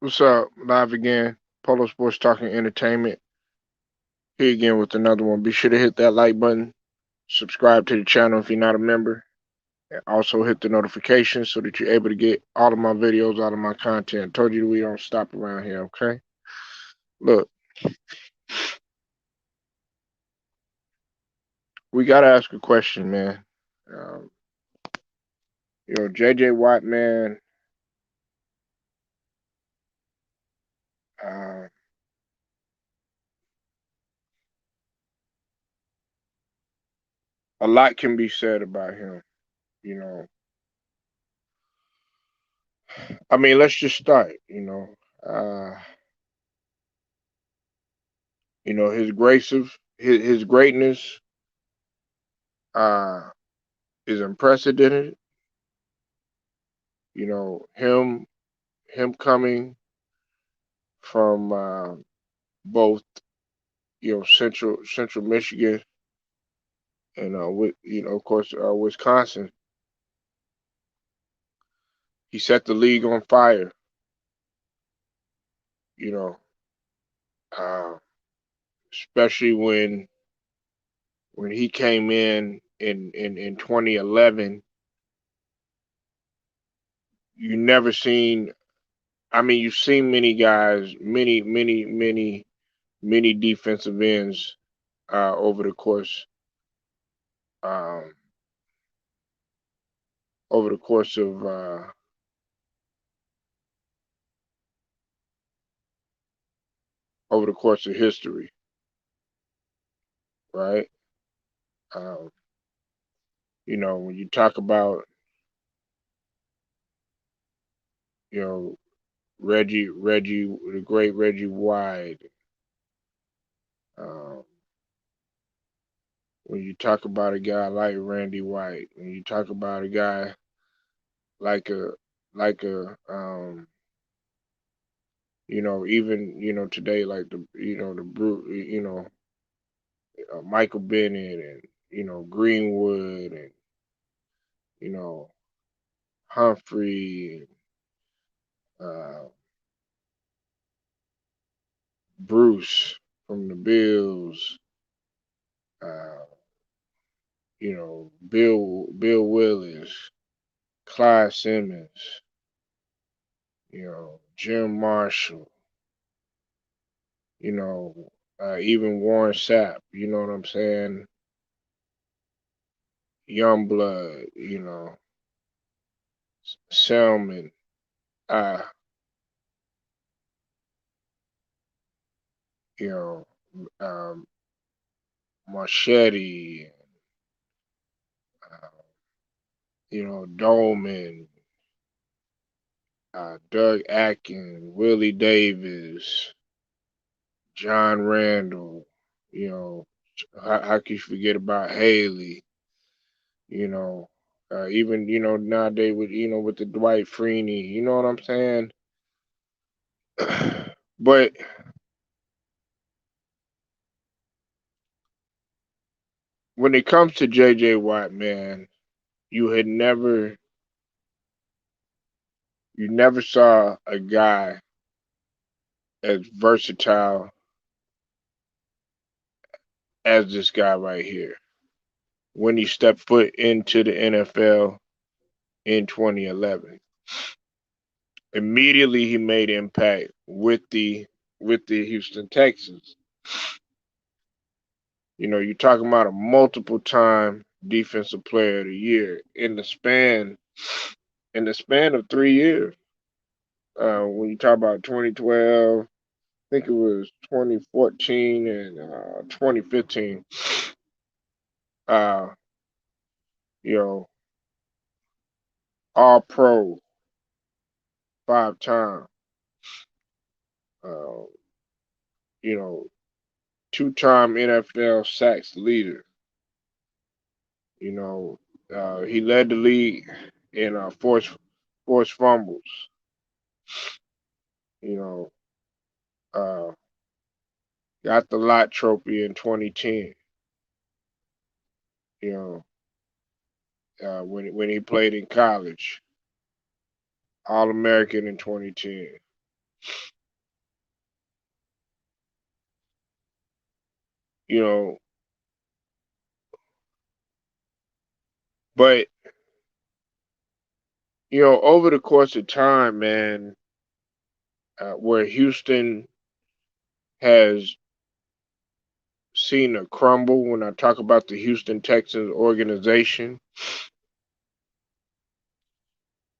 What's up? Live again. Polo Sports Talking Entertainment. Here again with another one. Be sure to hit that like button. Subscribe to the channel if you're not a member. And also hit the notifications so that you're able to get all of my videos, all of my content. Told you we don't stop around here, okay? Look, we got to ask a question, man. Um, JJ Watt, man, uh, a lot can be said about him. You know, I mean, let's just start. His grace of his greatness uh, is unprecedented. Him coming from both central Michigan and with of course Wisconsin. He set the league on fire. You know, uh, especially when he came in 2011. You never seen. I mean, you've seen many guys, many defensive ends over the course um, over the course of history, right? Um, when you talk about you know Reggie, the great Reggie White. Um, when you talk about a guy like Randy White, when you talk about a guy like a like a even today like the Michael Bennett and Greenwood and you know Humphrey, uh, Bruce from the Bills, uh, Bill Willis, Clyde Simmons, Jim Marshall, even Warren Sapp, you know what I'm saying? Youngblood, Selman, uh, you know, um, Machete, uh, Dolman, Doug Atkins, Willie Davis, John Randall, you know, how can you forget about Haley? You know, even nowadays with with the Dwight Freeney, you know what I'm saying? But when it comes to JJ Watt, man, you had never you never saw a guy as versatile as this guy right here when he stepped foot into the NFL in 2011. Immediately he made impact with the Houston Texans. You're talking about a multiple time defensive player of the year in the span of 3 years. When you talk about 2012, I think it was 2014 and 2015. Uh, you know, All Pro 5 time. Uh, you know, 2 time NFL sacks leader. You know, he led the league in forced fumbles. You know, uh, got the lot trophy in 2010. You when he played in college, All American in 2010. You know, but over the course of time, man, where Houston has seen a crumble. When I talk about the Houston Texans organization,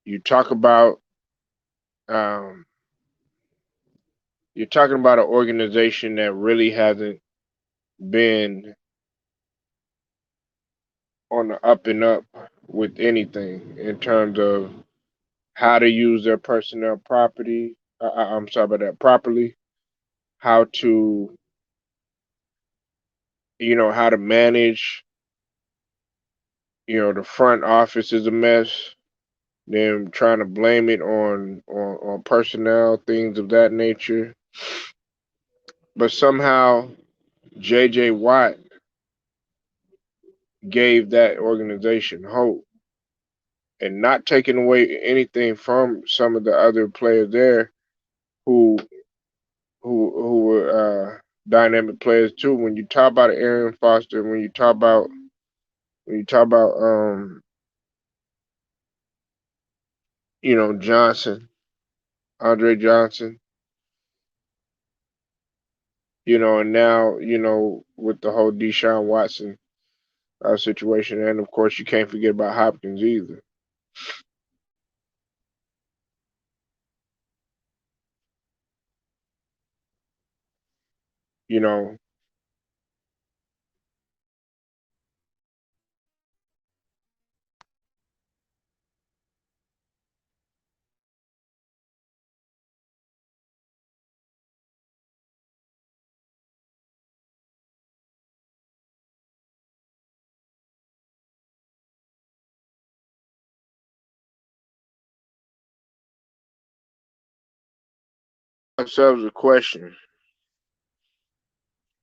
you talk about um, you're talking about an organization that really hasn't been on the up and up with anything in terms of how to use their personnel property. I'm sorry about that, properly. How to how to manage. The front office is a mess. Them trying to blame it on personnel, things of that nature. But somehow J.J. Watt gave that organization hope, and not taking away anything from some of the other players there who who were dynamic players too. When you talk about Arian Foster, when you talk about Johnson, Andre Johnson, and now with the whole Deshaun Watson situation, and of course you can't forget about Hopkins either. You know, ourselves a question: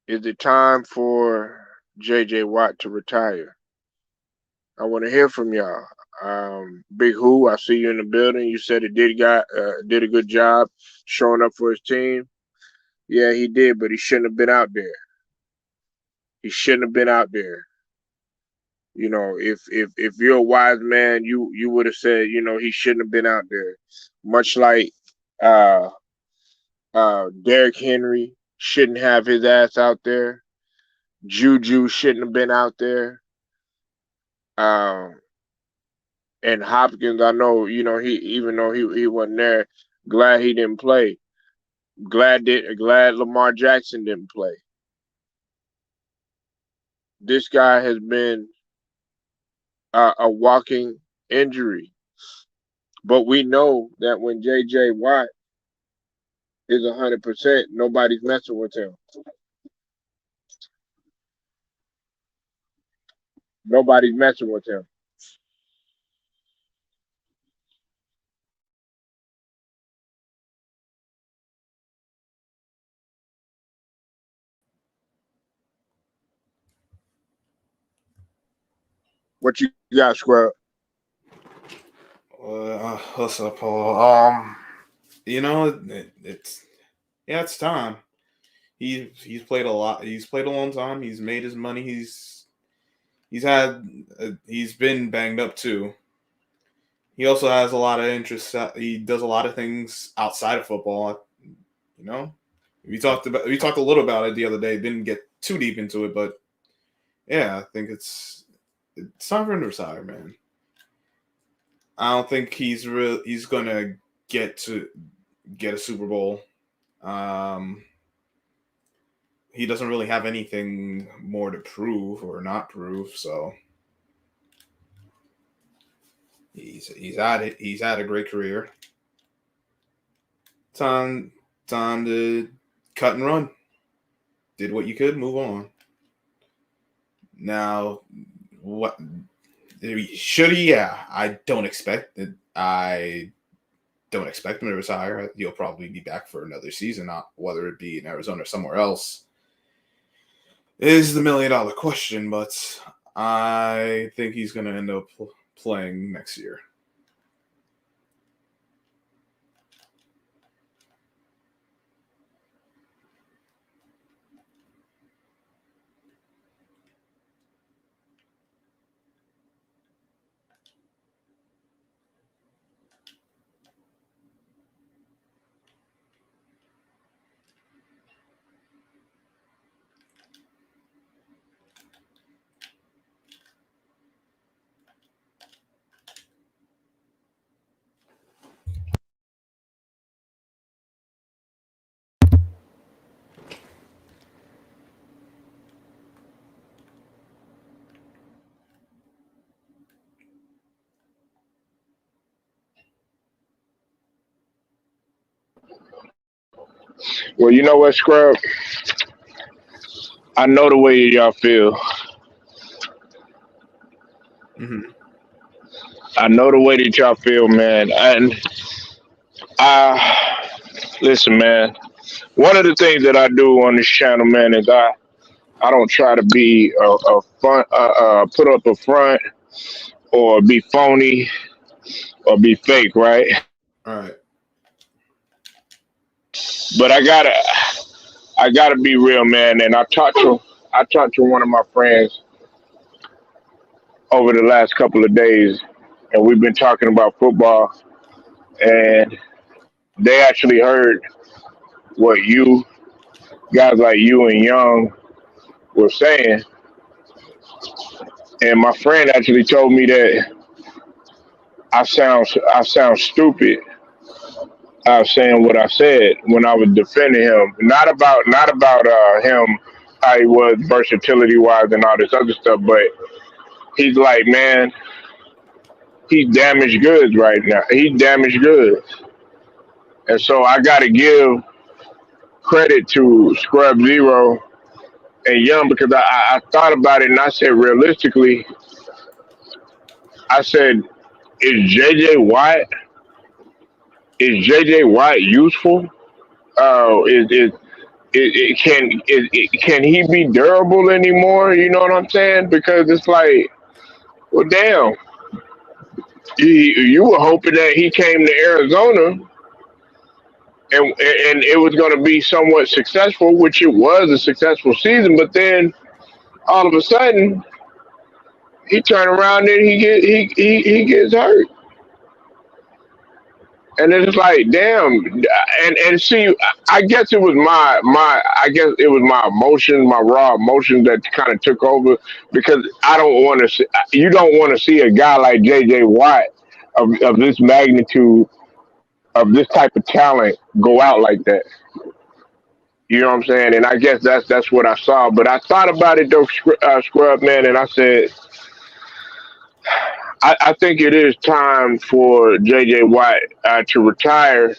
is it time for J.J. Watt to retire? I want to hear from y'all. Big Who, I see you in the building. You said it did a good job showing up for his team. Yeah, he did, but he shouldn't have been out there. He shouldn't have been out there. If you're a wise man, you would have said, he shouldn't have been out there. Much like uh Derrick Henry shouldn't have his ass out there. Juju shouldn't have been out there. Um, and Hopkins, I know, he even though he wasn't there, glad he didn't play. Glad Lamar Jackson didn't play. This guy has been a walking injury, but we know that when J.J. Watt is 100%, nobody's messing with him. Nobody's messing with him. What you got, Scrub? What's up, Paul? It's yeah, it's time. He's played a lot. He's played a long time. He's made his money. He's been banged up too. He also has a lot of interests. He does a lot of things outside of football. You know, we talked a little about it the other day. Didn't get too deep into it, but yeah, I think it's time for him to retire, man. I don't think he's gonna get to get a Super Bowl. Um, he doesn't really have anything more to prove or not prove, so he's had it. He's had a great career. Time time to cut and run. Did what you could, move on. Now, what should he? Yeah, I don't expect it. I don't expect him to retire. He'll probably be back for another season, not whether it be in Arizona or somewhere else. Is the $1 million question, but I think he's going to end up playing next year. Well, you know what, Scrub? I know the way y'all feel. Hmm. I know the way that y'all feel, man. And I listen, man. One of the things that I do on this channel, man, is I don't try to be a front, put up a front or be phony or be fake, right? All right. But I gotta be real, man. And I talked to one of my friends over the last couple of days, and we've been talking about football, and they actually heard what you guys like you and Young were saying, and my friend actually told me that I sound stupid saying what I said when I was defending him. Not about him how he was versatility wise and all this other stuff, but he's like, man, he's damaged goods right now. He's damaged goods, and so I got to give credit to Scrub Zero and Young because I thought about it and I said realistically, I said, is JJ Watt is JJ Watt useful? Can he be durable anymore? You know what I'm saying? Because it's like, well, damn, you were hoping that he came to Arizona and it was going to be somewhat successful, which it was a successful season. But then all of a sudden, he turned around and he gets hurt. And it's like, damn, and see, I guess it was I guess it was my emotions, my raw emotions that kind of took over because I don't want to, you don't want to see a guy like J.J. Watt of this magnitude, of this type of talent go out like that. You know what I'm saying? And I guess that's what I saw. But I thought about it though, Scrub man, and I said, I think it is time for J.J. Watt to retire,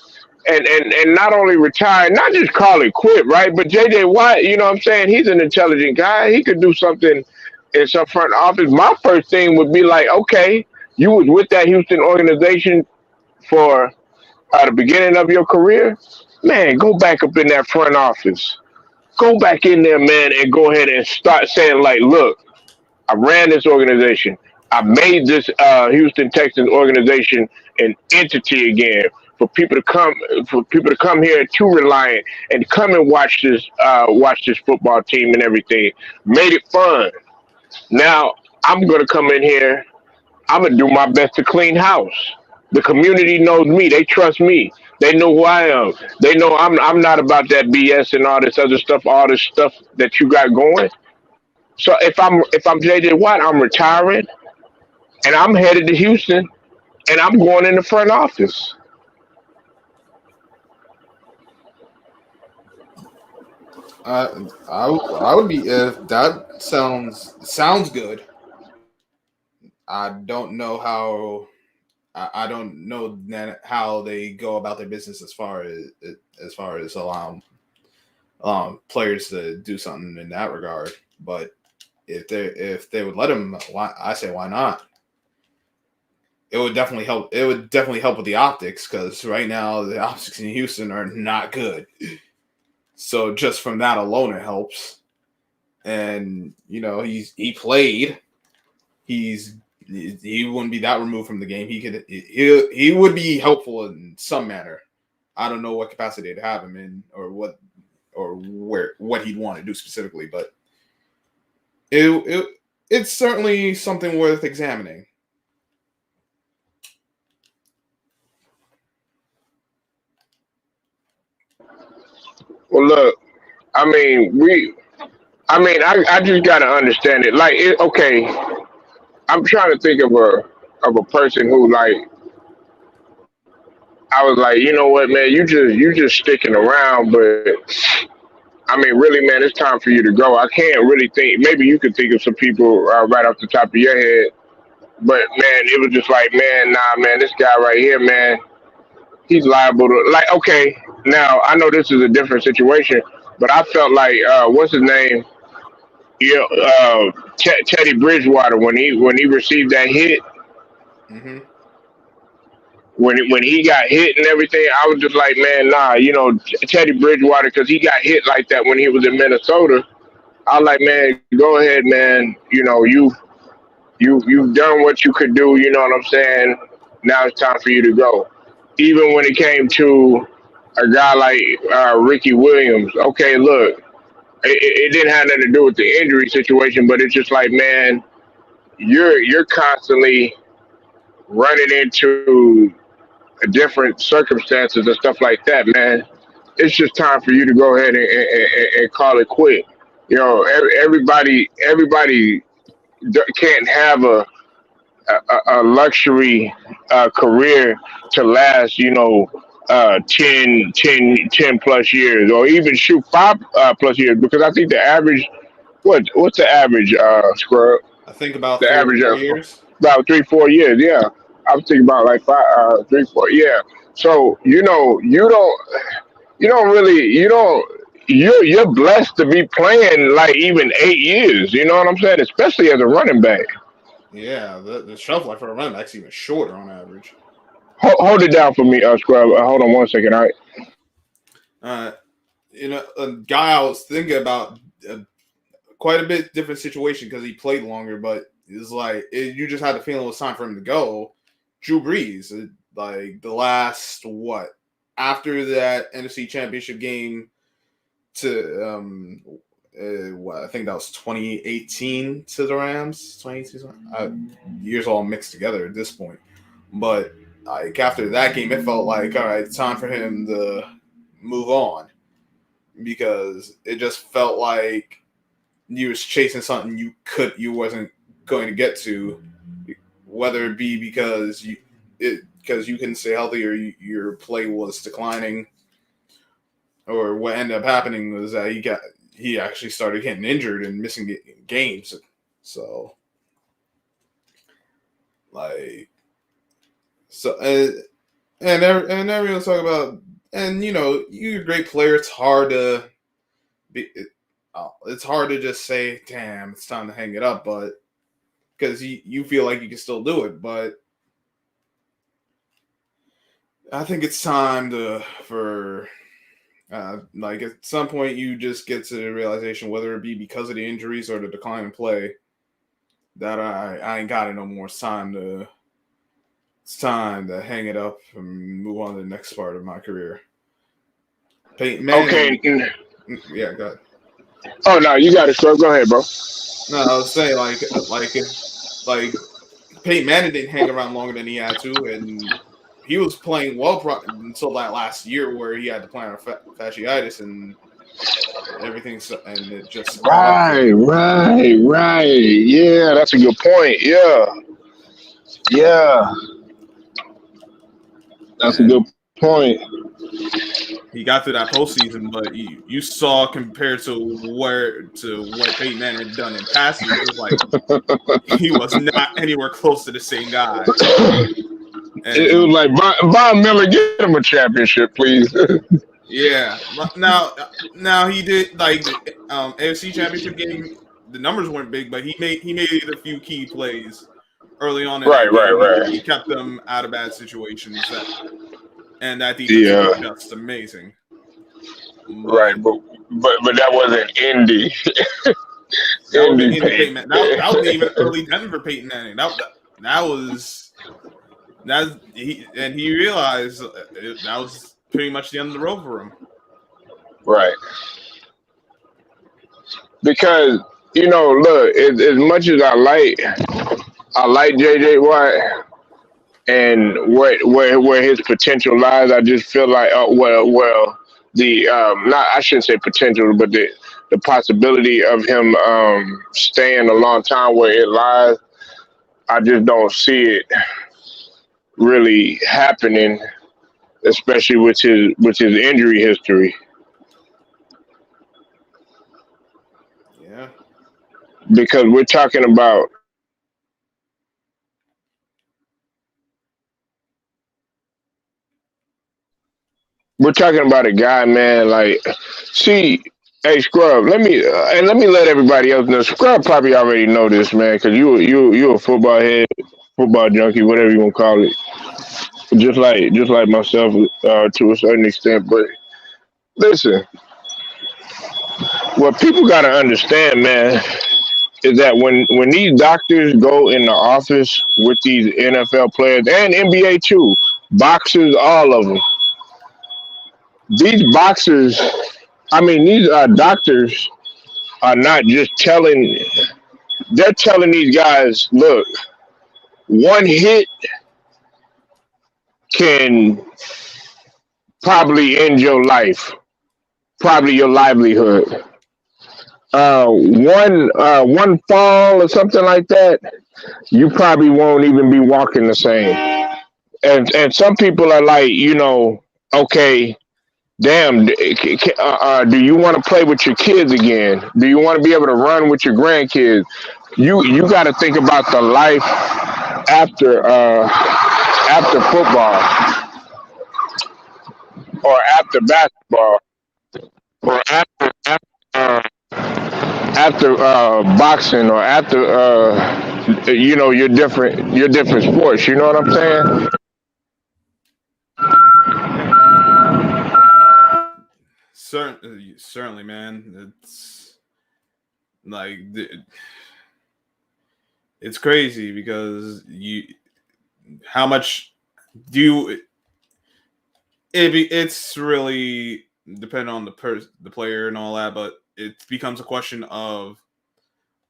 and not only retire, not just call it quit, right? But J.J. Watt, you know what I'm saying? He's an intelligent guy. He could do something in some front office. My first thing would be like, okay, you was with that Houston organization for the beginning of your career, man. Go back up in that front office. Go back in there, man, and go ahead and start saying like, look. I ran this organization. I made this Houston Texans organization an entity again for people to come here to Reliant and come and watch this football team and everything. Made it fun. Now I'm gonna come in here. I'm gonna do my best to clean house. The community knows me. They trust me. They know who I am. They know I'm not about that BS and all this other stuff, all this stuff that you got going. So if I'm JJ Watt, I'm retiring and I'm headed to Houston and I'm going in the front office. I would be if that sounds good. I don't know how I don't know how they go about their business as far as players to do something in that regard. But if they would let him, I say why not? It would definitely help. It would definitely help with the optics because right now the optics in Houston are not good. So just from that alone, it helps. And he played. He wouldn't be that removed from the game. He would be helpful in some manner. I don't know what capacity to have him in or what he'd want to do specifically, but it's certainly something worth examining. Well, look, I mean, I just gotta understand it. Like, okay, I'm trying to think of a person who like I was like, you know what, man, you just sticking around, but I mean, really, man, it's time for you to go. I can't really think. Maybe you could think of some people right off the top of your head, but man, it was just like, man, nah, man, this guy right here, man, he's liable to like. Okay, now I know this is a different situation, but I felt like what's his name? Yeah, Teddy Bridgewater when he received that hit Hmm. when he got hit and everything, I was just like, man, nah, Teddy Bridgewater because he got hit like that when he was in Minnesota. I was like, man, go ahead, man. You've done what you could do. You know what I'm saying? Now it's time for you to go. Even when it came to a guy like Ricky Williams, okay, look, it didn't have nothing to do with the injury situation, but it's just like, man, you're constantly running into different circumstances and stuff like that, man. It's just time for you to go ahead and call it quit. Everybody can't have a luxury career to last, 10 plus years, or even shoot 5 plus years, because I think the average, what's the average, Scrub? I think about The three or average four of years. about 3 4 years, yeah. I was thinking about like five, 3 4, yeah. So you don't really you don't you're blessed to be playing like even 8 years. You know what I'm saying? Especially as a running back. Yeah, the shelf life for a running back's even shorter on average. Hold it down for me, Scrub. Hold on one second. All right. Uh, a guy I was thinking about, quite a bit different situation because he played longer, but it's like you just had the feeling it was time for him to go. Drew Brees, like the last what after that NFC Championship game to what I think that was 2018 to the Rams. 2018, years all mixed together at this point, but like after that game, it felt like all right, time for him to move on because it just felt like you was chasing something you wasn't going to get to, whether it be because you couldn't stay healthy or your play was declining, or what ended up happening was that he actually started getting injured and missing games. So like so and everyone's talking about, and you're a great player. It's hard to be. It's hard to just say, "Damn, it's time to hang it up," but because you feel like you can still do it. But I think it's time for like at some point you just get to the realization, whether it be because of the injuries or the decline in play, that I ain't got it no more. It's time to hang it up and move on to the next part of my career. Peyton Okay. Manning, yeah, go ahead. Oh no, you got it, Scrub. Go ahead, bro. No, I was saying like Peyton Manning didn't hang around longer than he had to, and he was playing well until that last year where he had to play on fasciitis and everything, and it just collapsed. Right. Yeah, that's a good point. Yeah, that's a And good point. he got through that postseason, but you saw compared to what Peyton Manning had done in past years, it was like he was not anywhere close to the same guy. It was And like Von Miller, get him a championship, please. yeah, now he did like the AFC Championship game. The numbers weren't big, but he made a few key plays early on in that game. He Right. kept them out of bad situations. And that defense was Yeah, just amazing. right. But But that wasn't Indy. that wasn't Indy Andy paid. Payton. That wasn't even early Denver Peyton Manning. That was he realized that was pretty much the end of the road for him. Right. Because look, as much as I like JJ Watt and where his potential lies, I just feel like the not I shouldn't say potential, but the possibility of him staying a long time where it lies, I just don't see it really happening, especially with his injury history. Yeah. Because we're talking about we're talking about a guy, man. Like, see, hey Scrub, let me let everybody else know. Scrub probably already know this, man, because you a football head, football junkie, whatever you want to call it. Just like myself, to a certain extent. But listen, what people gotta understand, man, is that when these doctors go in the office with these NFL players and NBA too, boxers, all of them, these boxers, I mean, these doctors are not just telling, they're telling these guys, look, one hit can probably end your life, probably your livelihood. One fall or something like that, you probably won't even be walking the same. And some people are like, okay, damn, do you want to play with your kids again? Do you want to be able to run with your grandkids? You got to think about the life after football or after basketball or after boxing or after your different sports. You know what I'm saying? Yeah, certainly, man. Like it's crazy because how much do you it's really depending on the player and all that, but it becomes a question of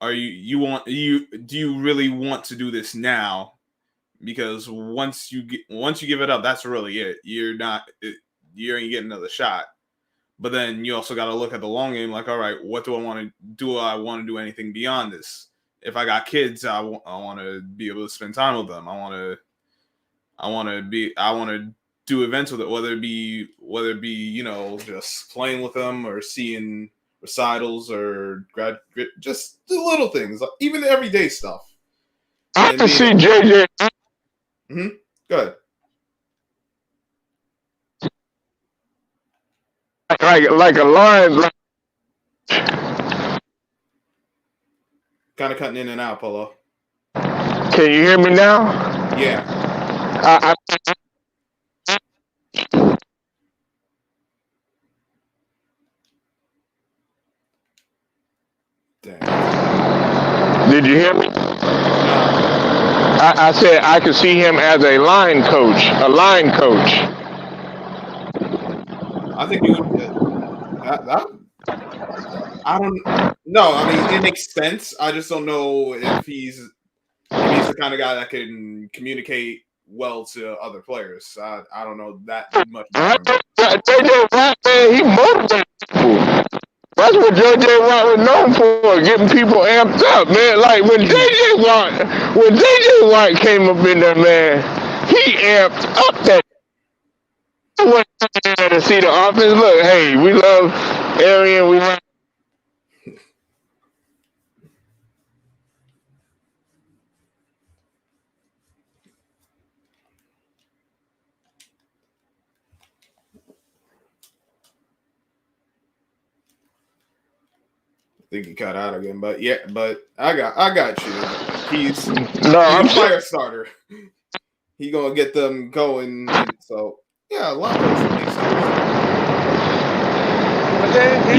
are you do you really want to do this now? Because once you give it up, that's really it. You ain't getting another shot. But then you also got to look at the long game. Like, all right, what do I want to do? I want to do anything beyond this? If I got kids, I want to be able to spend time with them. I want to do events with it, whether it be just playing with them or seeing recitals or just the little things, like even the everyday stuff, I and can being see able. JJ Hmm. Go ahead. like a lion. Kind of cutting in and out, Polo. Can you hear me now? Yeah. I, Dang. did you hear me? No, I said I could see him as a line coach, a line coach. I think you would. That I don't. No, I mean it makes sense. I just don't know if he's the kind of guy that can communicate well to other players. I don't know that much about him. JJ Watt, man, he motivates people. That's what JJ Watt was known for, getting people amped up, man. Like when JJ Watt came up in there, man, he amped up that. Went there to see the offense. Look, hey, we love Arian. We love. I think he cut out again, but yeah, but I got you. He's No, he's a I'm saying. fire starter. He gonna get them going. So yeah, a lot of those make sense.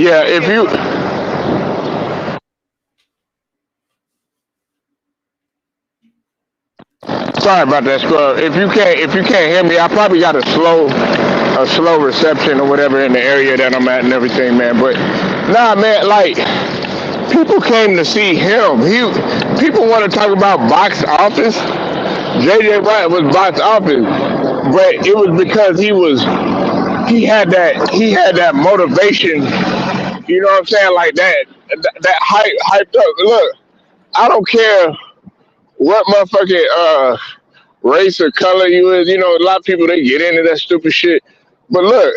Yeah, if you. Sorry about that, Scrub. If you can't hear me, I probably got a slow reception or whatever in the area that I'm at and everything, man. But nah, man, like people came to see him. People want to talk about box office. JJ Watt was box office, but it was because he had that motivation. You know what I'm saying? Like that hyped up. Look, I don't care what motherfucking race or color you is. A lot of people they get into that stupid shit. But look,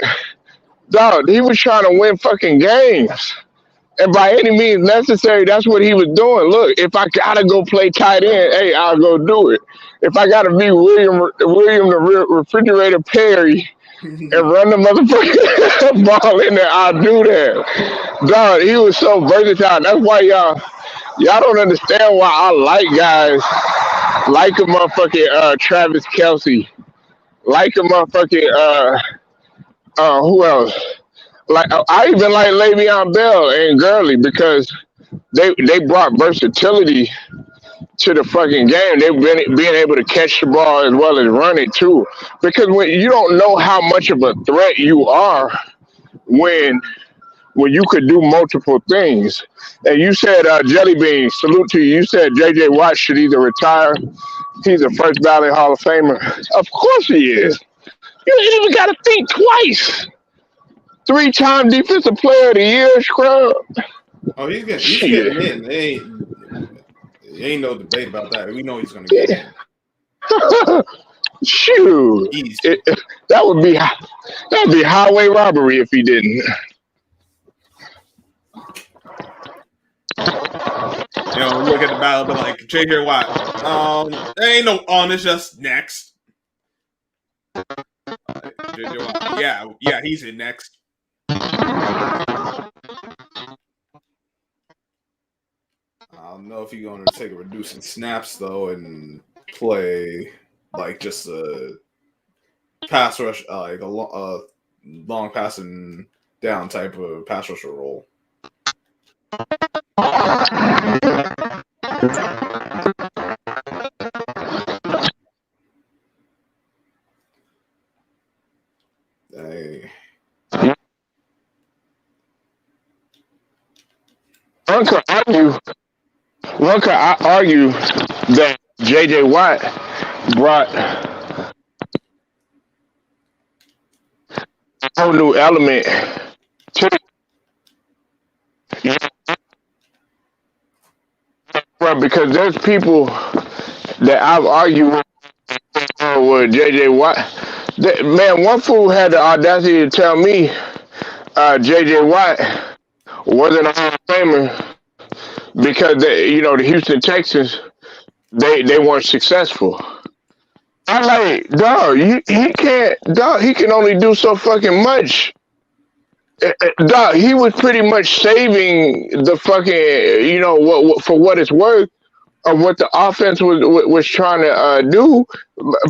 dog, he was trying to win fucking games. And by any means necessary, that's what he was doing. Look, if I gotta go play tight end, hey, I'll go do it. If I gotta be William the Refrigerator Perry and run the motherfucking ball in there, I'll do that. Dog, he was so versatile. That's why y'all don't understand why I like guys like a motherfucking Travis Kelsey, like a motherfucking who else? Like I even like Le'Veon Bell and Gurley because they brought versatility to the fucking game. They've been being able to catch the ball as well as run it too. Because when you don't know how much of a threat you are when you could do multiple things. And you said Jelly Bean, salute to you. You said JJ Watt should either retire. He's a first ballot Hall of Famer. Of course he is. You ain't even got to think twice. 3-time defensive player of the year, scrub. Oh, he's getting in. Ain't no debate about that. We know he's gonna get in. Shoot, that would be highway robbery if he didn't. You know, look at the battle, but like JJ Watt, there ain't no on. It's just next. JJ Watt, yeah, he's in next. I don't know if he's going to take a reducing snaps though and play like just a pass rush, like a long passing down type of pass rusher role. Hey. One could argue that JJ Watt brought a whole new element to because there's people that I've argued with JJ Watt. Man, one fool had the audacity to tell me JJ Watt wasn't a Hall of Famer because the Houston Texans they weren't successful. I'm like, dog, he can only do so fucking much. Dog, he was pretty much saving the fucking, what for what it's worth of what the offense was trying to do.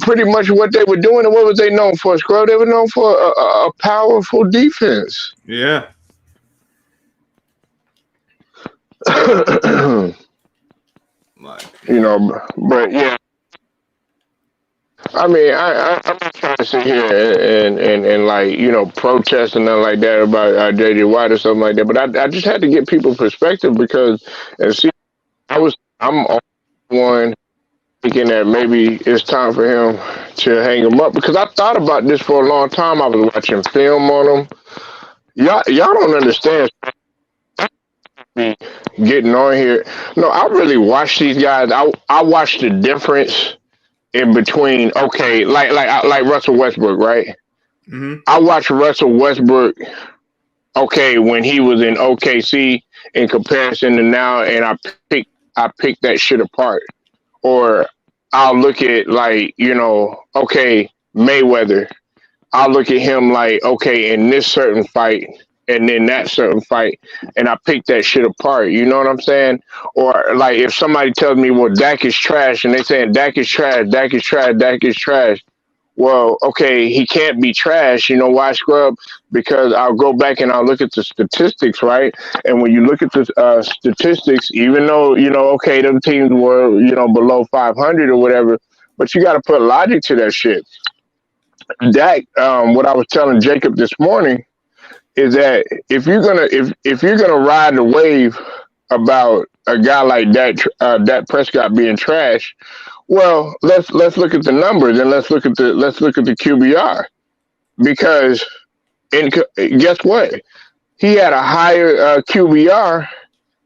Pretty much what they were doing, and what was they known for, Scrub? They were known for a powerful defense. Yeah. But yeah. I mean, I'm not trying to sit here and like, protest and nothing like that about JJ Watt or something like that. But I just had to get people perspective because, and see, I'm one thinking that maybe it's time for him to hang him up because I thought about this for a long time. I was watching film on him. Y'all don't understand. Getting on here. No, I really watch these guys. I watch the difference in between. Okay, like Russell Westbrook, right? Mm-hmm. I watched Russell Westbrook. Okay, when he was in OKC in comparison to now, and I pick that shit apart. Or I'll look at okay, Mayweather. I'll look at him like, okay, in this certain fight and then that certain fight, and I pick that shit apart. You know what I'm saying? Or like if somebody tells me, well, Dak is trash, and they saying Dak is trash, Dak is trash, Dak is trash. Well, okay, he can't be trash. You know why, Scrub? Because I'll go back and I'll look at the statistics, right? And when you look at the statistics, even though, okay, them teams were, below 500 or whatever, but you got to put logic to that shit. Dak, what I was telling Jacob this morning is that if you're gonna ride the wave about a guy like Dak Prescott being trash, well, let's look at the numbers and let's look at the QBR, because guess what? He had a higher QBR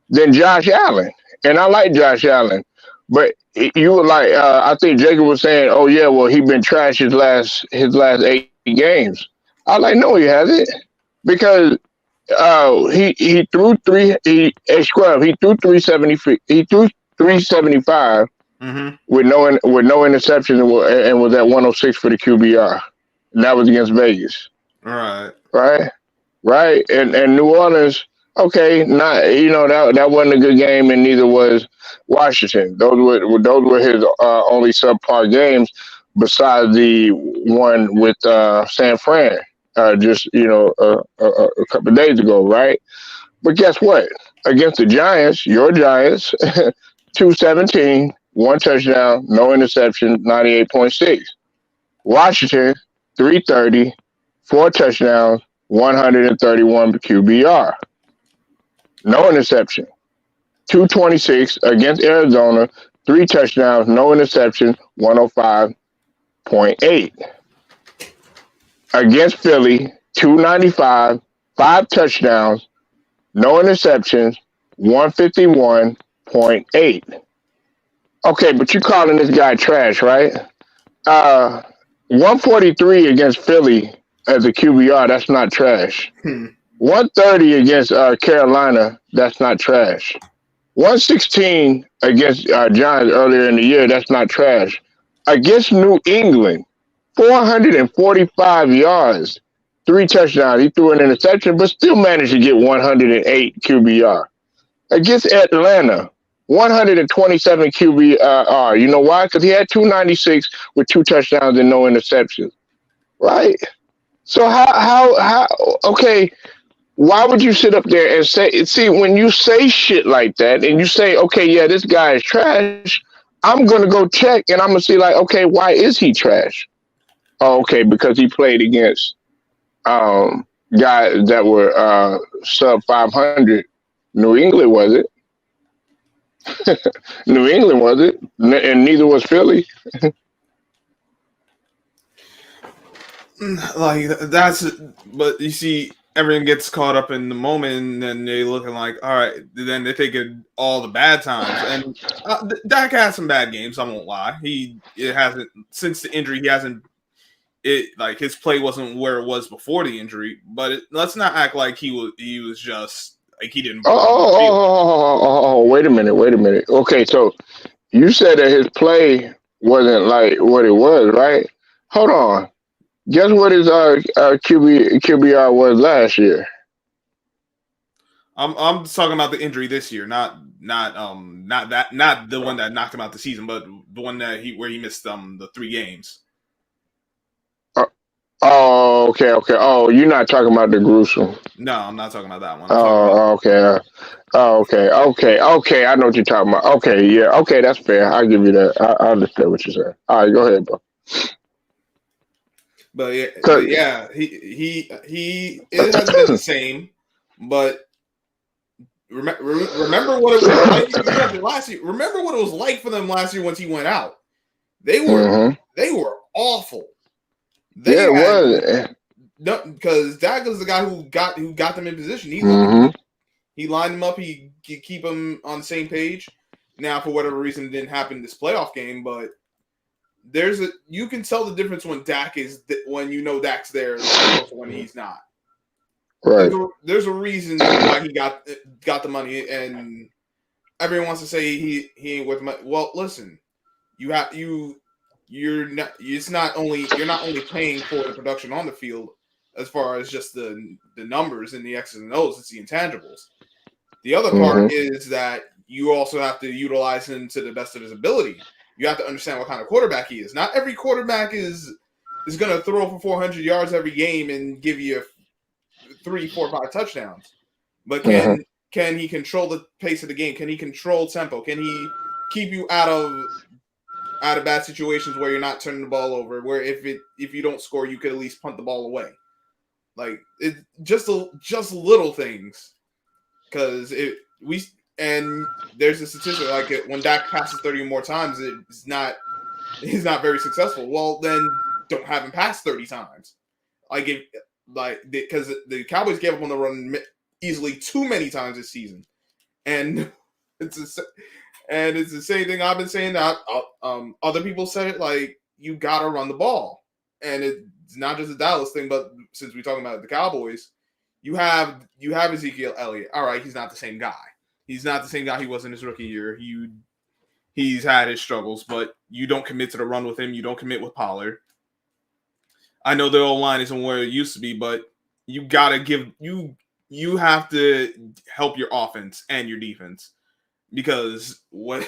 than Josh Allen, and I like Josh Allen, but you were like, I think Jacob was saying, oh yeah, well he been trash his last 8 games. I like, no, he hasn't, because he threw he threw 370, he threw 375 mm-hmm. with no interceptions and was at 106 for the QBR. And that was against Vegas, All right. right? Right. And New Orleans, okay, not that wasn't a good game, and neither was Washington. Those were his only subpar games, besides the one with San Fran, just a couple of days ago, right? But guess what? Against the Giants, your Giants, 217, one touchdown, no interception, 98.6. Washington, 330, four touchdowns, 131 QBR, no interception. 226 against Arizona, three touchdowns, no interception, 105.8. Against Philly, 295, five touchdowns, no interceptions, 151.8. Okay, but you calling this guy trash, right? Uh, 143 against Philly as a QBR, that's not trash. 130 against Carolina, that's not trash. 116 against Giants earlier in the year, that's not trash. Against New England, 445 yards, three touchdowns. He threw an interception, but still managed to get 108 QBR. Against Atlanta, 127 QBR. You know why? Because he had 296 with two touchdowns and no interceptions. Right? So how okay, why would you sit up there and see, when you say shit like that and you say, okay, yeah, this guy is trash, I'm gonna go check and I'm gonna see, like, okay, why is he trash? Oh, okay, because he played against um guys that were sub 500. New England was it? New England was it? And neither was Philly. Like that's, but you see, everyone gets caught up in the moment, and then they looking like, all right, then they're taking all the bad times. And Dak had some bad games. I won't lie. It hasn't, since the injury. He hasn't. It, like, his play wasn't where it was before the injury. But let's not act like he was just like he didn't belong on the field. Wait a minute, wait a minute. Okay, so you said that his play wasn't like what it was, right? Hold on. Guess what his QBR was last year? I'm just talking about the injury this year, not the one that knocked him out the season, but the one that he missed the 3 games. Uh, oh, okay, okay. Oh, you're not talking about the gruesome. No, I'm not talking about that one. I'm talking about Oh, okay. Okay. I know what you're talking about. Okay, yeah. Okay, that's fair. I'll give you that. I understand what you're saying. All right, go ahead, bro. But yeah, he it hasn't been the same. But remember what it was like last year. Remember what it was like for them last year once he went out. They were awful. It was. No, because Dak was the guy who got them in position. He lined them up. He keep them on the same page. Now, for whatever reason, it didn't happen in this playoff game, but you can tell the difference when when you know Dak's there when he's not. Right. There's a reason why he got the money, and everyone wants to say he ain't worth money. Well, listen, you're not only paying for the production on the field as far as just the numbers and the X's and O's, it's the intangibles. The other part is that you also have to utilize him to the best of his ability. You have to understand what kind of quarterback he is. Not every quarterback is going to throw for 400 yards every game and give you 3, 4, 5 touchdowns. But can he control the pace of the game? Can he control tempo? Can he keep you out of bad situations where you're not turning the ball over? Where if you don't score, you could at least punt the ball away. Like, it just little things. Because there's a statistic like when Dak passes 30 or more times, he's not very successful. Well, then don't have him pass 30 times. Because the Cowboys gave up on the run easily too many times this season, and it's the same thing I've been saying. That other people said it, like, you gotta run the ball, and it's not just a Dallas thing. But since we're talking about the Cowboys, you have Ezekiel Elliott. All right, he's not the same guy. He's not the same guy he was in his rookie year. He's had his struggles, but you don't commit to the run with him. You don't commit with Pollard. I know the old line isn't where it used to be, but you gotta give you have to help your offense and your defense because the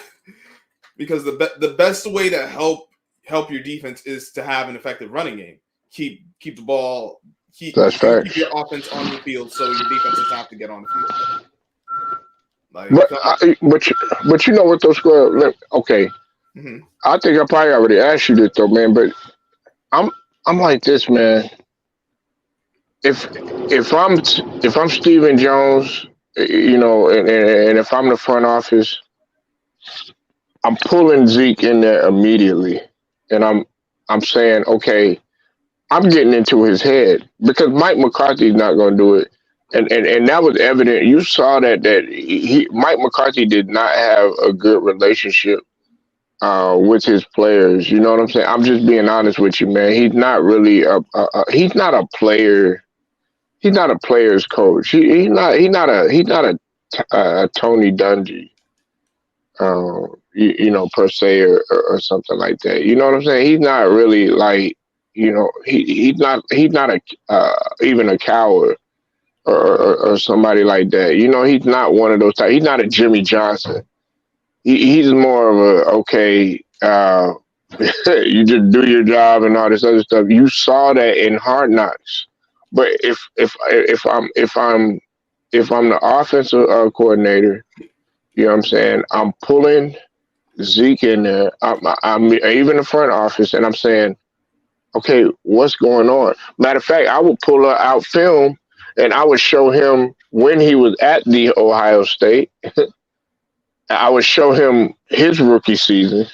best way to help your defense is to have an effective running game. Keep the ball. That's Keep facts. your offense on the field so your defense doesn't have to get on the field. Like, But you know what those squad? Okay, mm-hmm. I think I probably already asked you this though, man. But I'm I'm like this, man. If if I'm Stephen Jones, and if I'm the front office, I'm pulling Zeke in there immediately, and I'm saying, okay, I'm getting into his head because Mike McCarthy's not going to do it, and that was evident. You saw that Mike McCarthy did not have a good relationship with his players. You know what I'm saying? I'm just being honest with you, man. He's not really he's not a player. He's not a player's coach. He's not a Tony Dungy, per se, or something like that. You know what I'm saying? He's not really like, he's not a even a coward or somebody like that. He's not one of those types. He's not a Jimmy Johnson. He's more of a, okay, you just do your job and all this other stuff. You saw that in Hard Knocks. But if I'm the offensive coordinator, you know what I'm saying? I'm pulling Zeke in there. I'm even the front office, and I'm saying, okay, what's going on? Matter of fact, I would pull out film, and I would show him when he was at the Ohio State. I would show him his rookie season,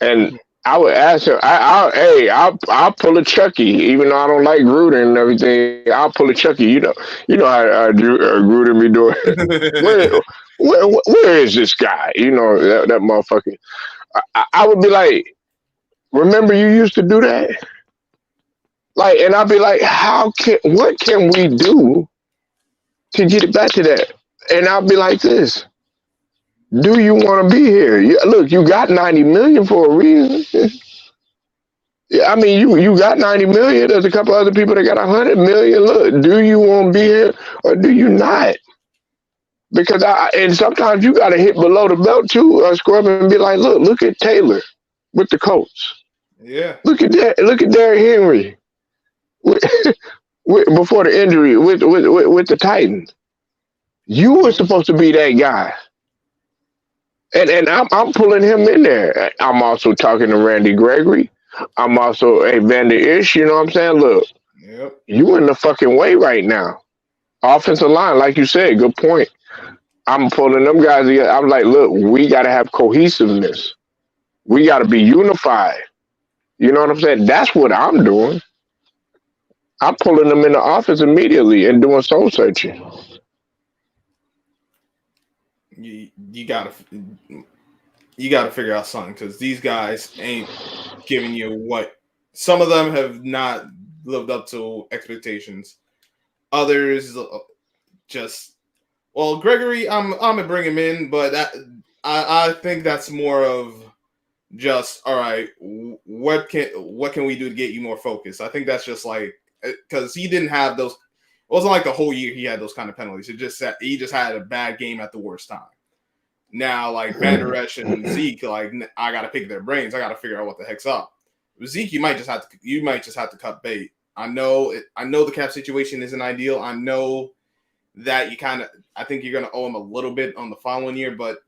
and I would ask him. I'll pull a Chucky, even though I don't like Gruden and everything. I'll pull a Chucky. You know how Gruden be doing. where, where is this guy? That motherfucker. I would be like, remember you used to do that? Like, and I'd be like, what can we do to get it back to that? And I'll be like this. Do you want to be here? Look, you got 90 million for a reason. Yeah, I mean, you got 90 million. There's a couple other people that got 100 million. Look, do you want to be here or do you not? Because and sometimes you got to hit below the belt too, scrub and be like, look at Taylor with the Colts. Yeah. Look at that. Look at Derrick Henry before the injury with the Titans. You were supposed to be that guy. And I'm pulling him in there. I'm also talking to Randy Gregory. I'm also a Vander Ish. You know what I'm saying? Look, Yep. you in the fucking way right now. Offensive line, like you said, good point. I'm pulling them guys together. I'm like, look, we got to have cohesiveness. We got to be unified. You know what I'm saying? That's what I'm doing. I'm pulling them in the office immediately and doing soul searching. You gotta figure out something because these guys ain't giving you what. Some of them have not lived up to expectations. Others just, well, Gregory, I'm gonna bring him in, but I think that's more of just, all right, what can we do to get you more focused? I think that's just like, because he didn't have those. It wasn't like the whole year he had those kind of penalties. It just he just had a bad game at the worst time. Now, like Vander Esch and Zeke, like, I gotta pick their brains. I gotta figure out what the heck's up. With Zeke, you might just have to cut bait. I know the cap situation isn't ideal. I know that I think you're gonna owe him a little bit on the following year, but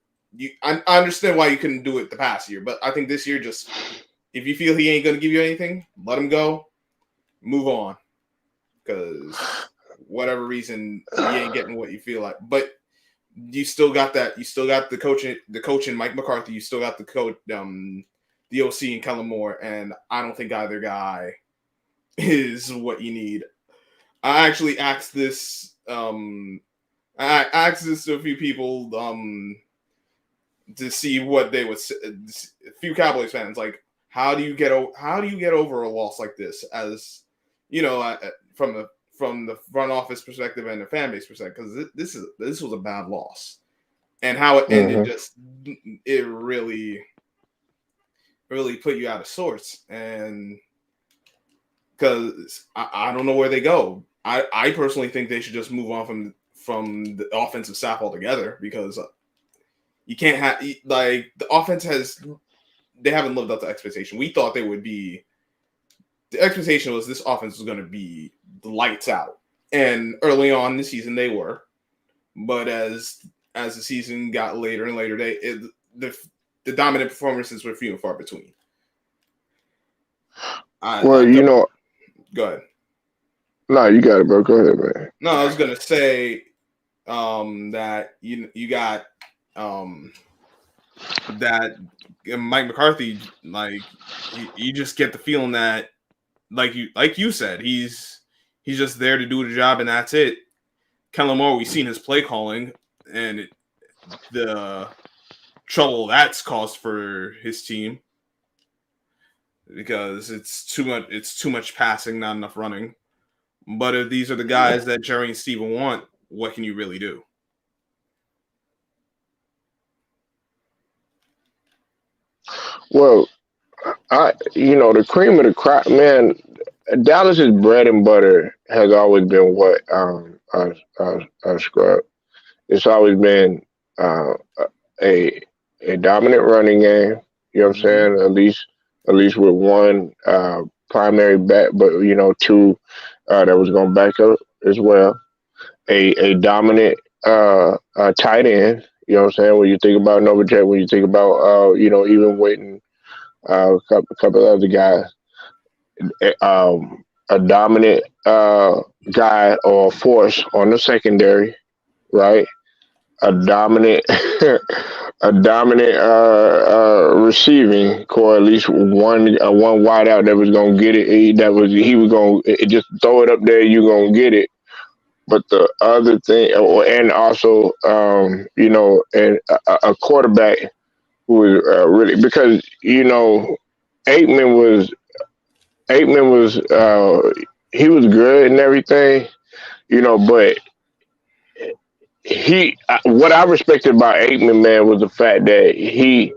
I understand why you couldn't do it the past year. But I think this year, just if you feel he ain't gonna give you anything, let him go, move on, because whatever reason you ain't getting what you feel like. But you still got that. You still got the coach in Mike McCarthy. You still got the coach, the OC in Kellen Moore, and I don't think either guy is what you need. I actually asked this. I asked this to a few people to see what they would say. A few Cowboys fans, like, how do you get over a loss like this? As you know, from the front office perspective and the fan base perspective, because this was a bad loss, and how it ended, just it really put you out of sorts. And because I don't know where they go. I personally think they should just move on from the offensive staff altogether, because you can't have like the offense they haven't lived up to expectation. We thought they would be. The expectation was this offense was going to be the lights out, and early on in the season they were, but as the season got later and later, the dominant performances were few and far between. Well, go ahead. No, you got it, bro. Go ahead, man. No, I was gonna say that you got that Mike McCarthy, like you just get the feeling that like you said, he's just there to do the job and that's it. Kellen Moore, we've seen his play calling and the trouble that's caused for his team, because it's too much passing, not enough running. But if these are the guys that Jerry and Steven want, what can you really do? Well, the cream of the crop, man. Dallas's bread and butter has always been what I scrub. It's always been a dominant running game. You know what I'm saying? At least with one primary back, but two that was going to back up as well. A dominant tight end. You know what I'm saying? When you think about Novacek, when you think about even Witten, a couple of other guys, a dominant guy or force on the secondary, right? A dominant receiving core, at least one wideout that was gonna get it. He was gonna just throw it up there. You gonna get it. But the other thing, and also and a quarterback who was really, because Aikman was he was good and everything, but what I respected about Aikman, man, was the fact that he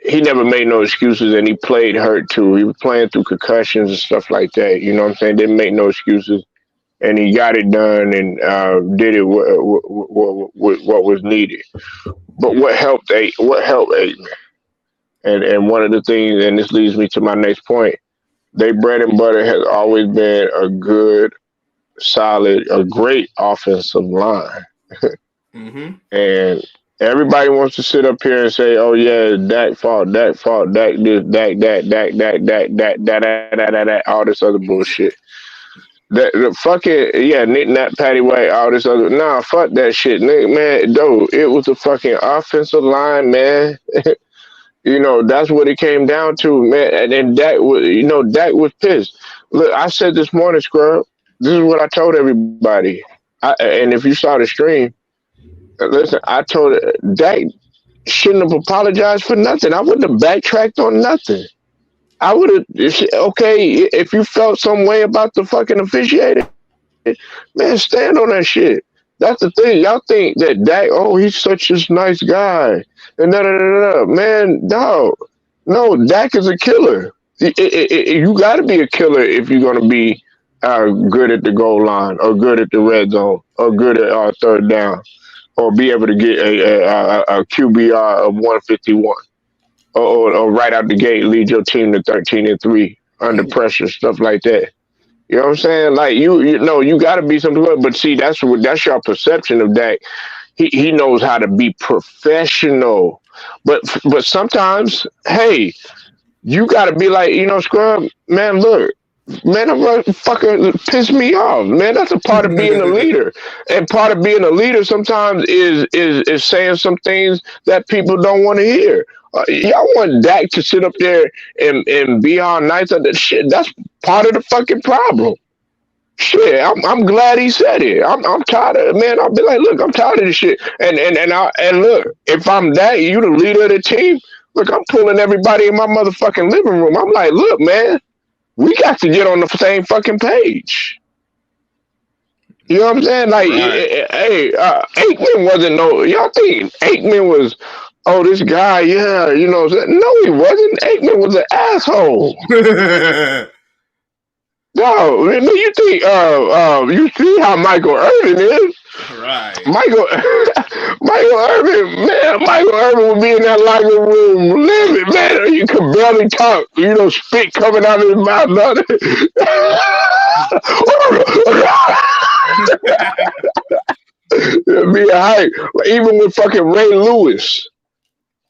never made no excuses, and he played hurt too. He was playing through concussions and stuff like that. You know what I'm saying? Didn't make no excuses, and he got it done and did it what was needed. But what helped Aikman, and one of the things, and this leads me to my next point, their bread and butter has always been a good, solid, a great offensive line. Mm-hmm. And everybody wants to sit up here and say, "Oh yeah, Dak fault, Dak this, Dak that, all this other bullshit." The fucking Nick Nat Patty White, all this other fuck that shit, Nick, man. Dude, it was the fucking offensive line, man. That's what it came down to, man. And then Dak was pissed. Look, I said this morning, Scrub. This is what I told everybody. And if you saw the stream, listen, I told Dak shouldn't have apologized for nothing. I wouldn't have backtracked on nothing. I would have, okay, if you felt some way about the fucking officiating, man, stand on that shit. That's the thing. Y'all think that Dak, he's such a nice guy. And man, dog. No, Dak is a killer. You got to be a killer if you're going to be good at the goal line, or good at the red zone, or good at third down, or be able to get a QBR of 151, or right out the gate lead your team to 13-3 under pressure, stuff like that. You know what I'm saying? Like you got to be something. But see, that's your perception of Dak. He knows how to be professional, but sometimes, hey, you got to be like, Scrub, man. Look. Man, I'm fucking piss me off, man. That's a part of being a leader, and part of being a leader sometimes is saying some things that people don't want to hear. Y'all want Dak to sit up there and be all nice on that shit. That's part of the fucking problem. Shit, I'm glad he said it. I'm tired of it, man. I'll be like, look, I'm tired of this shit. And look, if I'm Dak, you the leader of the team. Look, I'm pulling everybody in my motherfucking living room. I'm like, look, man. We got to get on the same fucking page. You know what I'm saying? Like, right. Hey, Aikman wasn't y'all think Aikman was, this guy, yeah, no, he wasn't. Aikman was an asshole. No, you think you see how Michael Irvin is. Right. Michael Michael Irvin, man, Michael Irvin would be in that locker room living, man. You could barely talk, spit coming out of his mouth. It'd be a hype. Even with fucking Ray Lewis.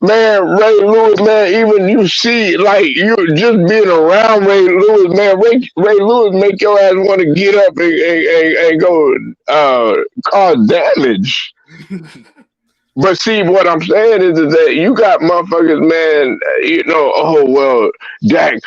Man, Ray Lewis, man, even you see, like, you just being around Ray Lewis, man, Ray Lewis make your ass want to get up and go cause damage. But see, what I'm saying is that you got motherfuckers, man. Oh well, Dak,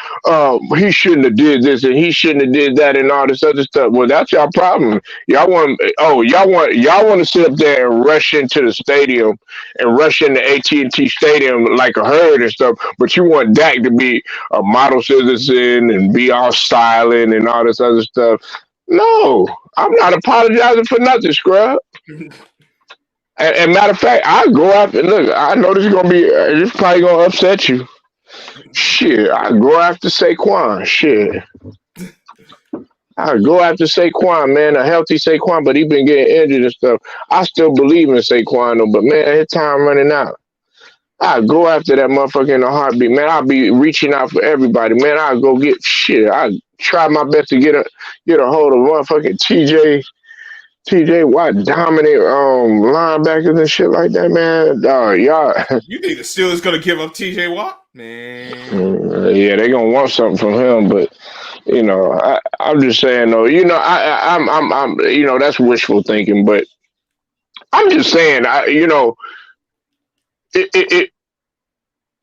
he shouldn't have did this and he shouldn't have did that and all this other stuff. Well, that's your problem. Y'all want to sit up there and rush into the stadium and rush into AT&T Stadium like a herd and stuff. But you want Dak to be a model citizen and be all styling and all this other stuff. No, I'm not apologizing for nothing, scrub. And matter of fact, I go after. Look, I know this is gonna be. This probably gonna upset you. Shit, I go after Saquon. Shit, I go after Saquon, man. A healthy Saquon, but he been getting injured and stuff. I still believe in Saquon, though. But man, his time running out. I go after that motherfucker in a heartbeat, man. I'll be reaching out for everybody, man. I go get shit. I try my best to get a hold of motherfucking TJ Watt dominant linebackers and shit like that, man. Y'all. You think the Steelers gonna give up TJ Watt? Man. Yeah, they gonna want something from him, but I'm just saying though. I'm that's wishful thinking, but I'm just saying, it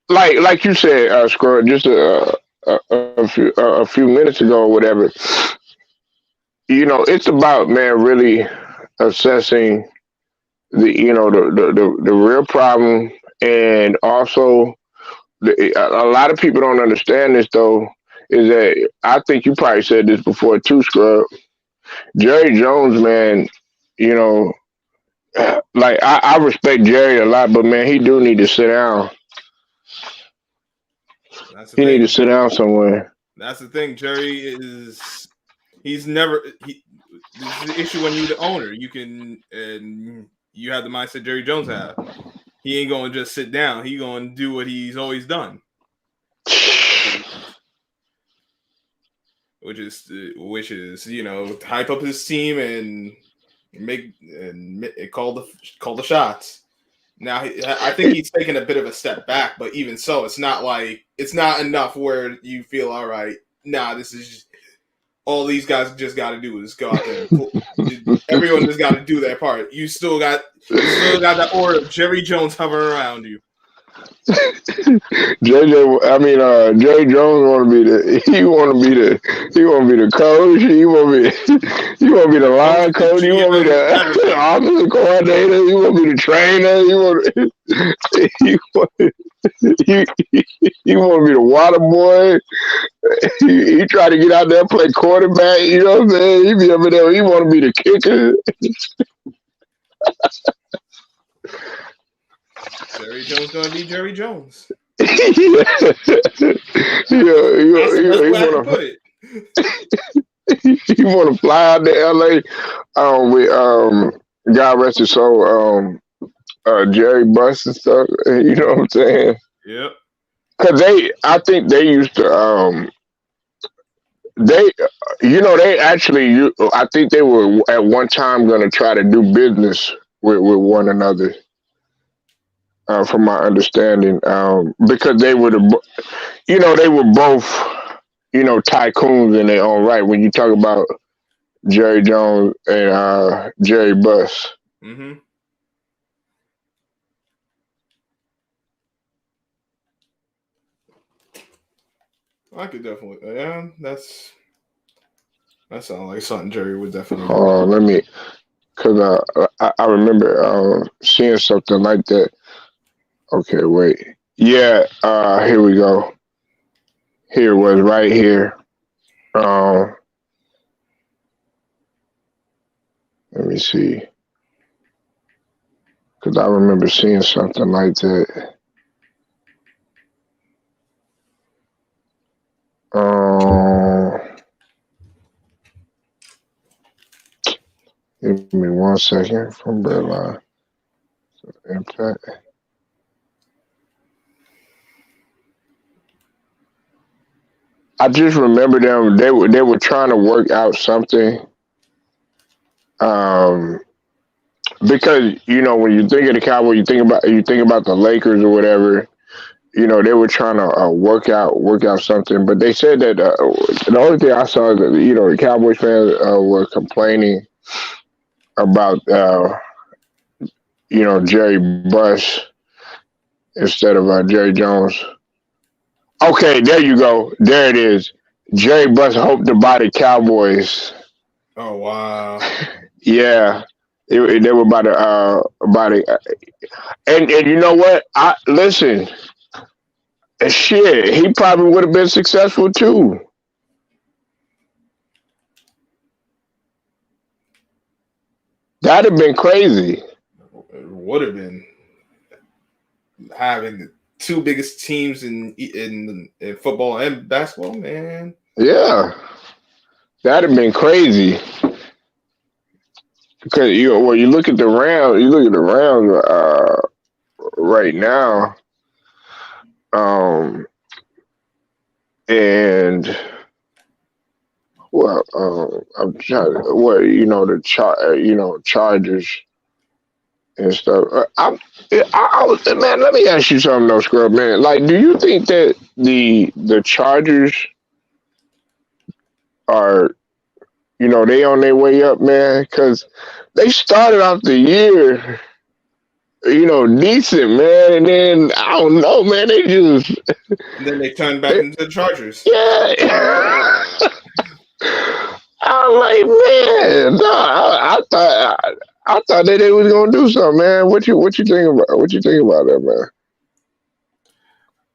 like you said, Scrub, just a few minutes ago or whatever. It's about, man, really assessing the real problem, and also a lot of people don't understand this though. Is that I think you probably said this before too, Scrub. Jerry Jones, man, you know, like I respect Jerry a lot, but man, he do need to sit down. That's the He need to thing. sit down somewhere. That's the thing. Jerry is. He's never. This is the issue when you're the owner. You can and you have the mindset Jerry Jones had. He ain't going to just sit down. He going to do what he's always done, which is hype up his team and call the shots. Now I think he's taken a bit of a step back, but even so, it's not enough where you feel all right. Nah, this is just, all these guys just got to do is go out there. Everyone just got to do their part. You still got that aura of Jerry Jones hovering around you. Jerry Jones want to be the coach. He want to be the line coach. He want to be the offensive coordinator. He want to be the trainer. He want to be the water boy. He try to get out there and play quarterback. You know what I'm saying? He be over there. He want to be the kicker. Jerry Jones gonna be Jerry Jones. He want to fly out to LA with God rest his soul, Jerry Buss and stuff. You know what I'm saying? Yep. Because I think they used to I think they were at one time going to try to do business with one another. From my understanding, because they were they were both, tycoons in their own right. When you talk about Jerry Jones and Jerry Buss, mm-hmm. I could definitely, that sounds like something Jerry would definitely do. Because I remember seeing something like that. Okay, wait. Yeah, here we go. Here it was right here. Let me see. Because I remember seeing something like that. Give me 1 second from Birdline. Impact. I just remember them. They were trying to work out something. Um, because when you think of the Cowboys, you think about the Lakers or whatever. They were trying to work out something. But they said that the only thing I saw is that the Cowboys fans were complaining about Jerry Buss instead of Jerry Jones. Okay, there you go. There it is. Jerry Buss hoped to buy the Cowboys. Oh wow! Yeah, they were about to, and you know what? I listen. Shit, he probably would have been successful too. That'd have been crazy. It would have been having the two biggest teams in football and basketball, man. Yeah, that'd have been crazy. Because you look at the Rams, right now, and I'm trying. The Chargers and stuff. Man, let me ask you something though, Scrub man. Like, do you think that the Chargers are, they on their way up, man? Because they started off the year, decent, man, and then I don't know, man. They just and then they turned back into the Chargers. Yeah. I'm like, man, no, I thought that they was gonna do something, man. What you think about? What you think about that, man?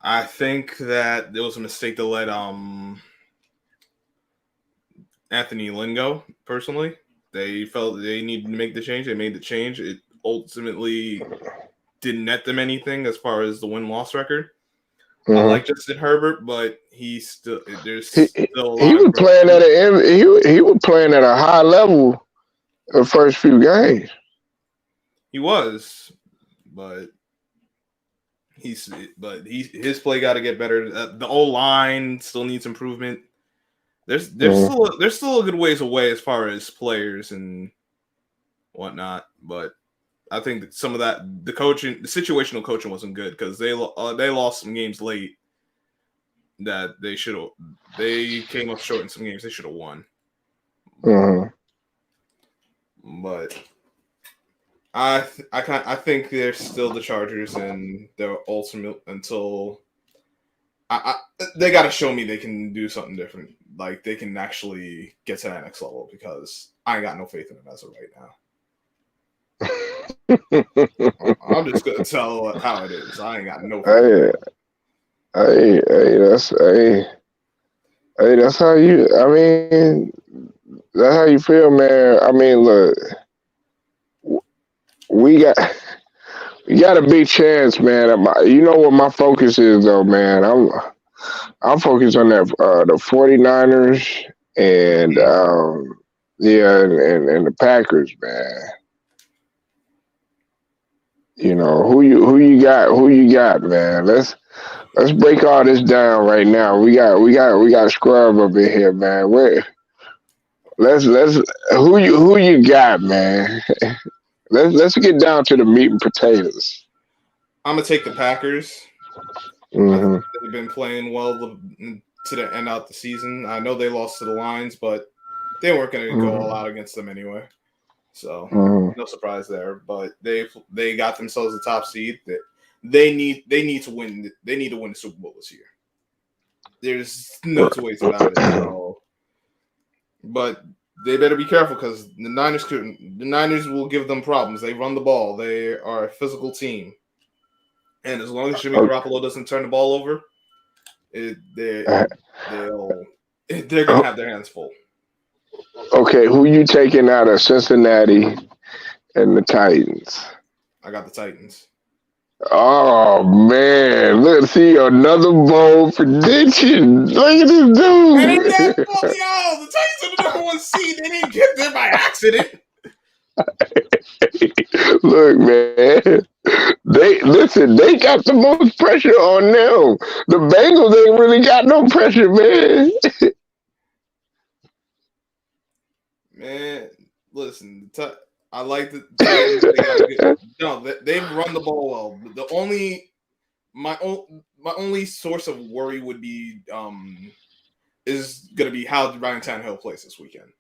I think that there was a mistake to let Anthony Lynn go. Personally, they felt they needed to make the change. They made the change. It ultimately didn't net them anything as far as the win-loss record. I like Justin Herbert, but he was playing he was playing at a high level the first few games. He was, but his play got to get better. The O-line still needs improvement. There's still a good ways away as far as players and whatnot, but I think that some of that the situational coaching wasn't good because they lost some games late that they came up short in some games they should have won. But I think they're still the Chargers and they're ultimate until they got to show me they can do something different. Like they can actually get to that next level because I ain't got no faith in them as of right now. I'm just gonna tell how it is. I ain't got no. That's how you. I mean, that's how you feel, man. I mean, look, we got a big chance, man. You know what my focus is, though, man. I'm focused on that the 49ers and and the Packers, man. Who you got, man? Let's break all this down right now. We got Scrub up in here, man. Let's who you got, man? Let's get down to the meat and potatoes. I'm gonna take the Packers. They've been playing well to the end out the season. I know they lost to the Lions, but they weren't going to go all out against them anyway. So no surprise there. But they got themselves a top seed. They need to win. They need to win the Super Bowl this year. There's no two ways about it at all. But they better be careful because the Niners will give them problems. They run the ball. They are a physical team. And as long as Jimmy Garoppolo doesn't turn the ball over, they're gonna have their hands full. Okay, who you taking out of Cincinnati and the Titans? I got the Titans. Oh man, let's see another bold prediction. Look at this dude. The Titans are the number one seed. They didn't get there by accident. Look, man. They listen. They got the most pressure on them. The Bengals ain't really got no pressure, man. Man, listen, I like the Titans. They got a good. No, they've run the ball well. The only my only source of worry would be is going to be how Ryan Tannehill plays this weekend.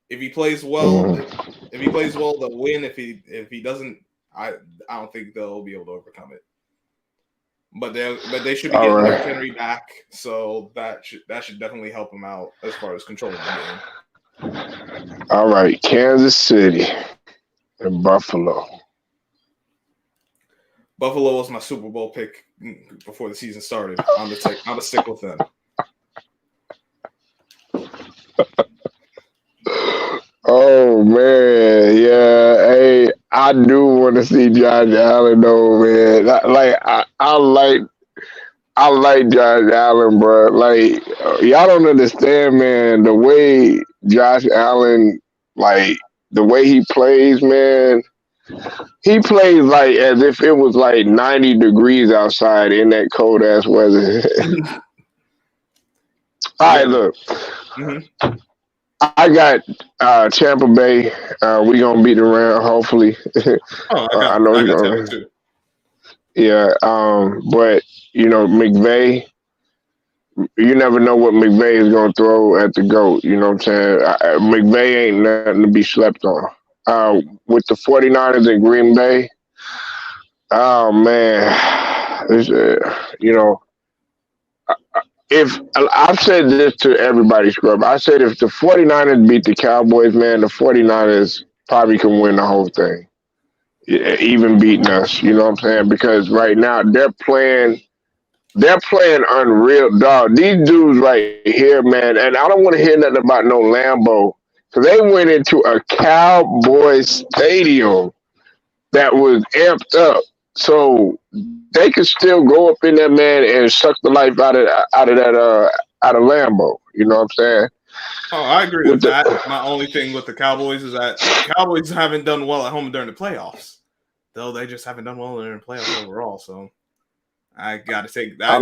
If he plays well, they'll win. If he doesn't, I don't think they'll be able to overcome it. But they should be All getting right. Derrick Henry back, so that should definitely help him out as far as controlling the game. All right, Kansas City and Buffalo. Buffalo was my Super Bowl pick before the season started. I'm gonna stick with them. Oh man, yeah. Hey, I do want to see Josh Allen though, man. I like Josh Allen, bro. Like y'all don't understand, man. The way Josh Allen, like the way he plays, man. He plays like as if it was like 90 degrees outside in that cold ass weather. All right, look. Mm-hmm. I got Tampa Bay. We gonna beat the Rams, hopefully. I know it's gonna. Tampa too. Yeah, but you know McVay. You never know what McVay is gonna throw at the goat. You know what I'm saying? McVay ain't nothing to be slept on. With the 49ers in Green Bay. Oh man, you know. If I've said this to everybody, Scrub, I said if the 49ers beat the Cowboys, man, the 49ers probably can win the whole thing, even beating us. You know what I'm saying? Because right now they're playing unreal, dog. These dudes right here, man, and I don't want to hear nothing about no Lambo, because they went into a Cowboys stadium that was amped up. So they could still go up in there, man, and suck the life out of Lambo. You know what I'm saying? Oh, I agree with that. My only thing with the Cowboys is that the Cowboys haven't done well at home during the playoffs, though they just haven't done well during the playoffs overall. So I got to take that. I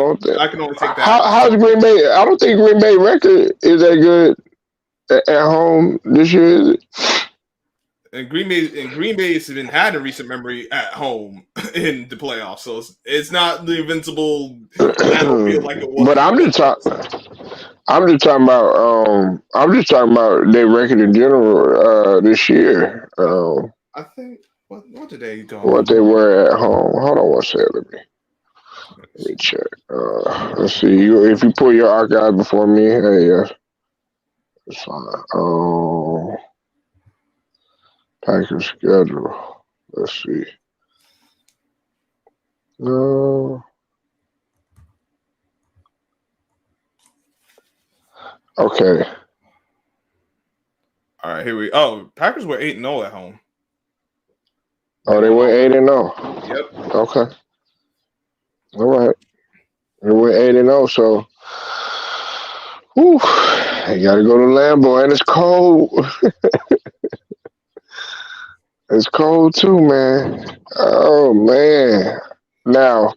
can only take that. How's Green Bay? I don't think Green Bay record is that good at home this year, is it? And Green Bay has been had in recent memory at home in the playoffs, so it's not the invincible battlefield like it was. But I'm just talking about their record in general this year. I think what did they do? What they were at home. Hold on one second. Let me check. Let's see. If you pull your archive before me, hey, it's fine. Packers schedule. Let's see. No. Okay. All right, here we. Oh, Packers were 8-0 at home. Oh, they went 8-0. Yep. Okay. All right. They went 8-0. So, whew, you got to go to Lambeau, and it's cold. It's cold too, man. Oh man. Now,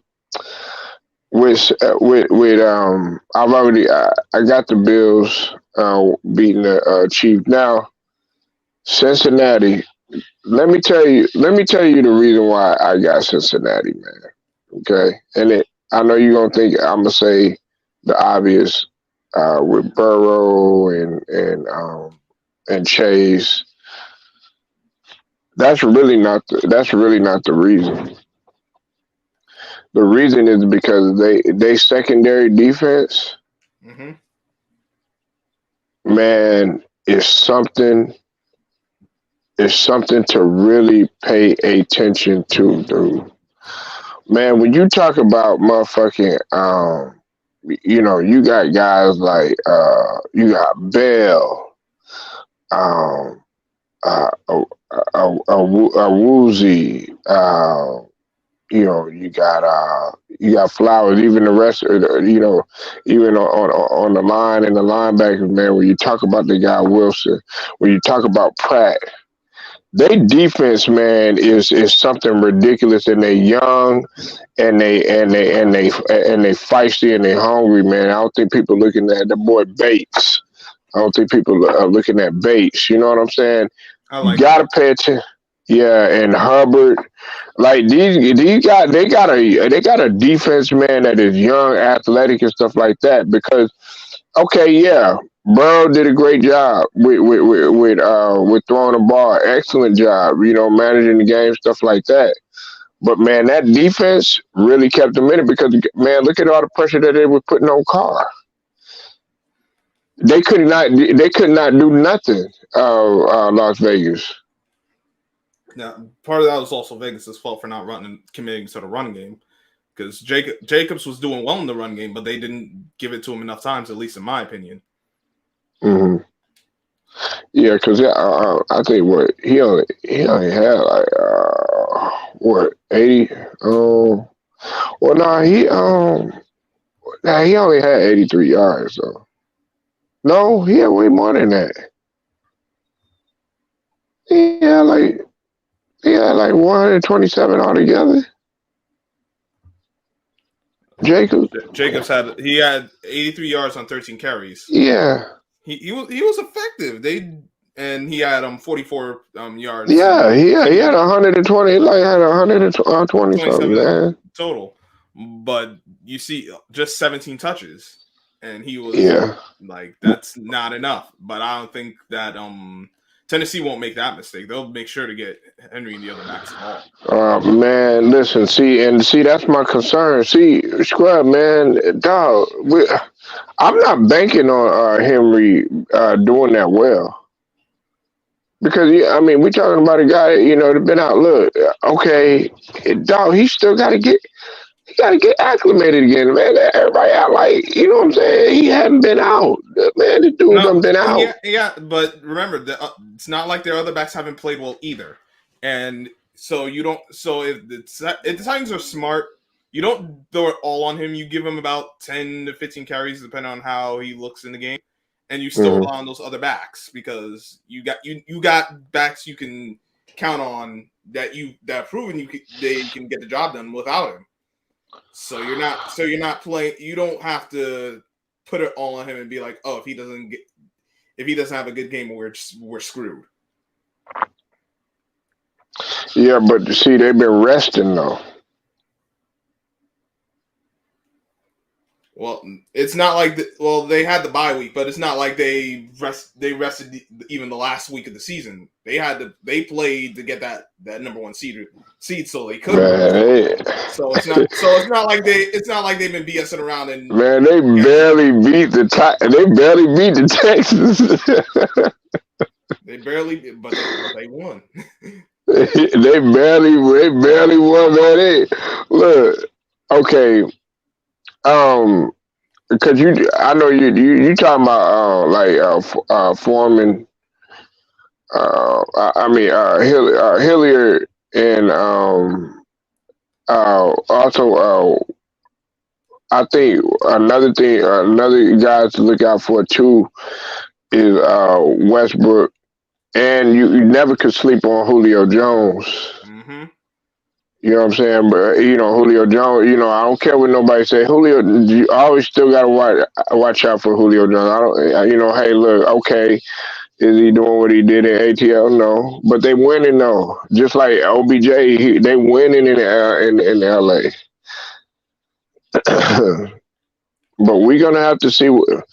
with I've already I got the Bills beating the Chiefs. Now, Cincinnati. Let me tell you the reason why I got Cincinnati, man. Okay, and I know you're gonna think I'm gonna say the obvious with Burrow and Chase. That's really not the reason. The reason is because they secondary defense, man, is something to really pay attention to, dude. Man, when you talk about motherfucking you know, you got guys like you got Bell, a Woozy, you know, you got Flowers, even the rest of you know, even on the line and the linebackers, man, when you talk about the guy Wilson, when you talk about Pratt, They defense, man, is something ridiculous, and they young, and they feisty, and they hungry, man. I don't think people looking at the boy Bates. I don't think people are looking at Bates. You know what I'm saying? I You like gotta Bates. pay attention. Yeah, and Hubbard, like these guys, they got a defense, man, that is young, athletic, and stuff like that. Because okay, yeah, Burrow did a great job with throwing the ball, excellent job, managing the game, stuff like that. But man, that defense really kept them in it because man, look at all the pressure that they were putting on Carr. They could not do nothing. Las Vegas. Now, part of that was also Vegas' fault for not committing to the run game. Because Jacobs was doing well in the run game, but they didn't give it to him enough times, at least in my opinion. hmm Yeah, because I think he only had like what 80. Well, he only had 83 yards. So no, he had way more than that. He had like he had like 127 altogether. Jacob, Jacobs had 83 yards on 13 carries. yeah, He was effective. He had 44 yards. yeah, he had 120. He like had 120 something, 27 man. total. But you see, just 17 touches, and he was Yeah. like, that's not enough. But I don't think that Tennessee won't make that mistake. They'll make sure to get Henry and the other backs involved. Man, listen, see, that's my concern. See, Scrub, man, dog, I'm not banking on Henry doing that well because I mean, we're talking about a guy, that's been out. Look, okay, dog, he got to get acclimated again, man. Everybody out like, you know what I'm saying? He hadn't been out, man. The dude done been out. Yeah, but remember, it's not like their other backs haven't played well either, and so you don't. So if the Titans are smart, you don't throw it all on him. You give him about 10 to 15 carries, depending on how he looks in the game, and you still rely on those other backs because you got backs you can count on that proven they can get the job done without him. So you're not playing. You don't have to put it all on him and be like, oh, if he doesn't have a good game, we're screwed. Yeah, but see, they've been resting though. Well, it's not like they had the bye week, but it's not like they rested even the last week of the season. They played to get that number one seed, so they could. So it's not like they've been BSing around and man, they barely beat the Texans. They barely, but they won. they barely won, man. Look, okay. Because I know you talking about Foreman. Hilliard and also I think another guys to look out for too is Westbrook, and you never could sleep on Julio Jones. Mm-hmm. You know what I'm saying? But Julio Jones, I don't care what nobody say. Julio, you always still gotta watch out for Julio Jones. Hey, look, okay, is he doing what he did in ATL? No, but they winning though. Just like OBJ, they winning in LA. But we're gonna have to see what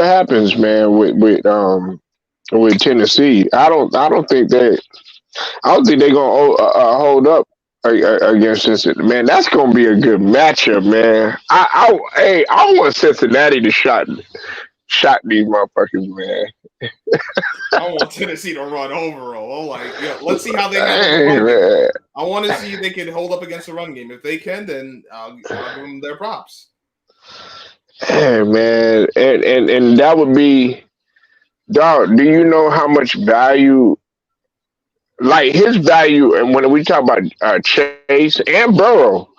happens, man, with Tennessee. I don't think they're gonna hold up against Cincinnati. Man, that's gonna be a good matchup, man. I want Cincinnati to shot these motherfuckers, man. I want Tennessee to run over them. I'm like, let's see how they handle. I want to see if they can hold up against the run game. If they can, then I'll give them their props. Hey, man, and that would be, dog. Do you know how much value? Like his value, and when we talk about Chase and Burrow,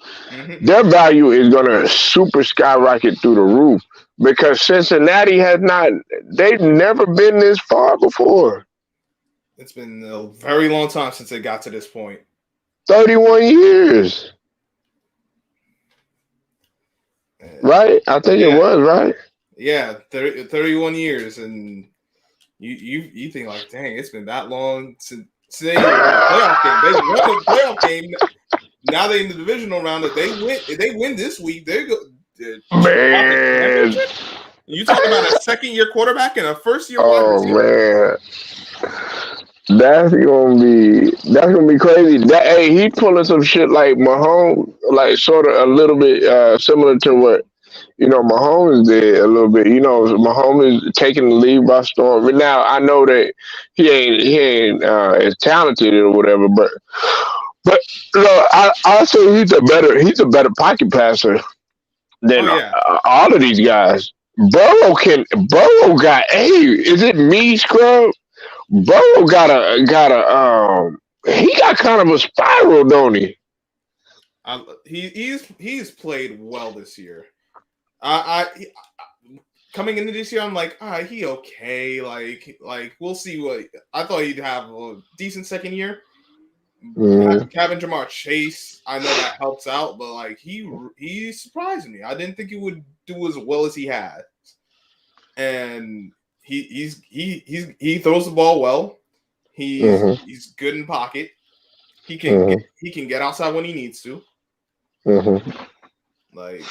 their value is gonna super skyrocket through the roof because Cincinnati they've never been this far before. It's been a very long time since it got to this point. 31 years, right? I think it Yeah. was, right? Yeah, 31 years, and you think like, dang, it's been that long since they won a playoff game. They won a playoff game. Now they in the divisional round. If they win this week, they go Man. You talk about a second-year quarterback and a first-year wide Oh receiver. man. That's gonna be crazy. Hey, he pulling some shit like Mahomes, like sort of a little bit similar to what Mahomes did a little bit. Mahomes is taking the lead by storm. But now I know that he ain't as talented or whatever, but I say he's a better pocket passer Oh than yeah, all of these guys. Burrow got, hey, is it me, Scrub? Burrow he got kind of a spiral, don't he? he's played well this year. Coming into this year, I'm like, he okay. Like we'll see what I thought he'd have a decent second year. Mm-hmm. Having Jamar Chase, I know that helps out, but like he surprised me. I didn't think he would do as well as he had, and he throws the ball well. He's good in pocket. He can get outside when he needs to. Mm-hmm. Like,